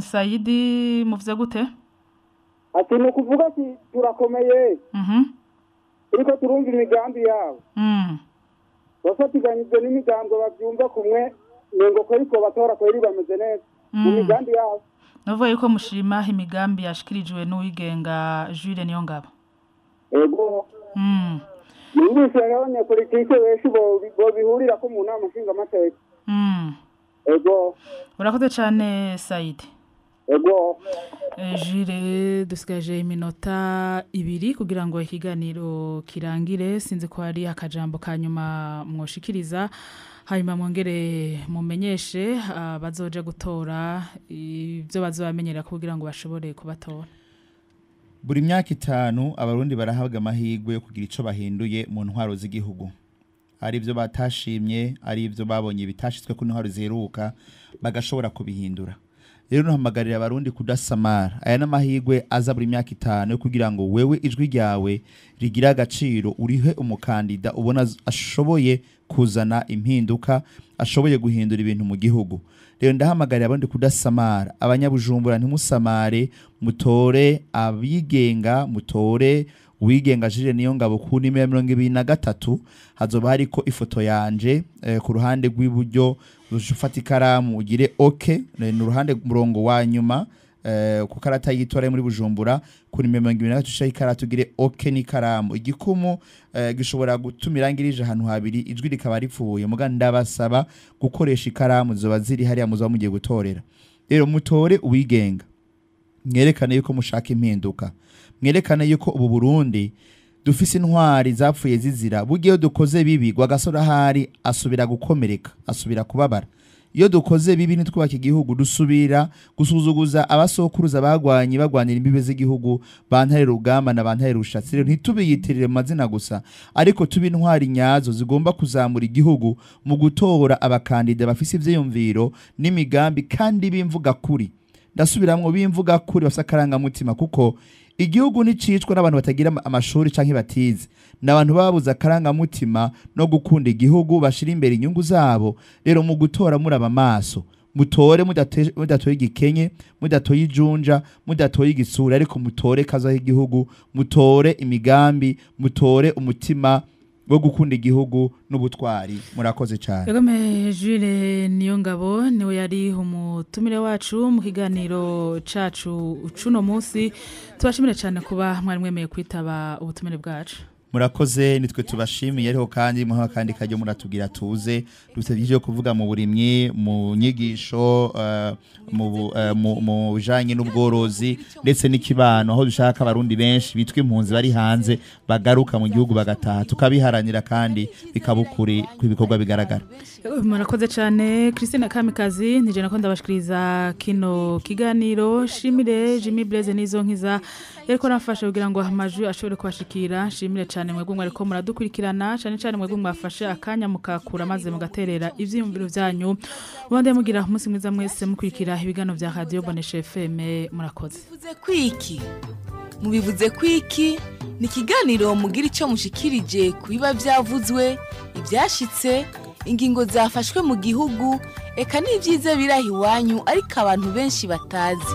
Saidi muvuze gute ati ni kuvuga ati turakomeye ariko turumva imigambi yawe bafatiganyije n'imigambi babyumva kumwe ngo ko ariko batora ko bameze neza mu migambi yawe Novuye ko mushima imigambi yashikirijwe n'uwigenga Jules Niyongabo ego Nindise y'abanya politike benshi bo bihurira ko mu nama nshinga amateka ego urakoze cyane Saidi ego Jules dusigaje iminota 2 kugira ngo ikiganiro kirangire sinzi ko ari akajambo kanyuma mwoshikiriza hanyuma mwongere mumenyeshe bazoje gutora ibyo bazobamenyera kugira ngo bashobore kubatora. Buri myaka 5 abarundi barahabwa amahirwe yo kugira ico bahinduye mu ntwaro z'igihugu. Ari byo batashimye, ari byo babonye bitashitswe ku ntwaro ziheruka bagashobora kubihindura. Rero nahamagarira abarundi kudasamara. Aya namahirwe aza buri myaka 5 kugira ngo wewe ijwi ryawe rigira agaciro urihe umukandida ubona ashoboye kuzana impinduka ashoboye guhindura ibintu mu gihugu. Rero ndahamagarira abandi kudasamara. Abanyabujumbura ntimusamare mutore abigenga mutore wigenga Jules Niyongabo ku nimero 23 hazoba hariko ifoto yanje ku ruhande rw'iburyo ufata ikaramu ugire okay ni ruhande murongo wa nyuma ku karata yitora muri Bujumbura kuri 23 ikaratu ugire okay ni karamu igikumu gishobora gutumirangirije ahantu habiri ijwi rikaba ripfuye muga ndabasaba gukoresha ikaramu zoba ziri hari amuzo mugiye gutorera rero mutore uwigenga mwerekane yuko mushaka impinduka mwerekane yuko ubu Burundi dufise intwari zapfuye zizira bugiye dukoze bibi gwagasora hari asubira gukomereka asubira kubabara iyo dukoze bibi nitwubaka igihugu dusubira gusuzuguza abasokuruza bagwanira imbibe z'igihugu bantare rugamba na bantare rushatsi rero ntitubiyitirire mazina gusa ariko tubi intwari nyazo zigomba kuzamura igihugu mu gutora abakandida bafise ivyiyumviro n'imigambi kandi bimvuga kuri ndasubiramwo bimvuga kuri basakaranga mutima kuko igihugu nicicwa n'abantu batagira amashuri canke batize n'abantu babuza karanga mutima no gukunda igihugu bashira imbere inyungu zabo rero mu gutora muraba maso mutore mudatoye igikenye mudatoye ijunja mudatoye igisura ariko mutore kaza igihugu mutore imigambi mutore umutima wo gukunda igihugu n'ubutwari murakoze cyane Kagame Jules Niyongabo niwe yari umutumire wacu mu kiganiro cacu cuno munsi tubashimire cyane kuba mwari mwemeye kwitaba ubutumire bwacu murakoze nitwe tubashimiye ariko kandi muha kandi kajyo muratubwira tuze dusebye kuvuga mu burimyi mu nyigisho mu janye n'ubworozi ndetse n'ikibano aho dushaka abarundi benshi bitwa impunzi bari hanze bagaruka mu gihugu bagataha tukabiharanira kandi bikabukuri kwibikorwa bigaragara murakoze cyane Christine Kamikazi nije nako ndabashikiriza kino kiganiro shimire Jimmy Blaze nizo nkiza yariko nafasha kugira ngo amajwi ashobore kubashikira shimire cyane mwebwe mwariko muradukurikirana cyane mwebwe mwafashe akanya mukakura maze mugaterera ivyiyumviro byanyu bande mugira umunsi mwiza mwese mukurikira ibigano vya Radio Bonesha FM murakoze mubivuze kwiki ni kiganiro mugira ico mushikirije kubiba vyavuzwe ibyashitse ingingo zafashwe mu gihugu eka n'ivyiza birahi wanyu ariko abantu benshi batazi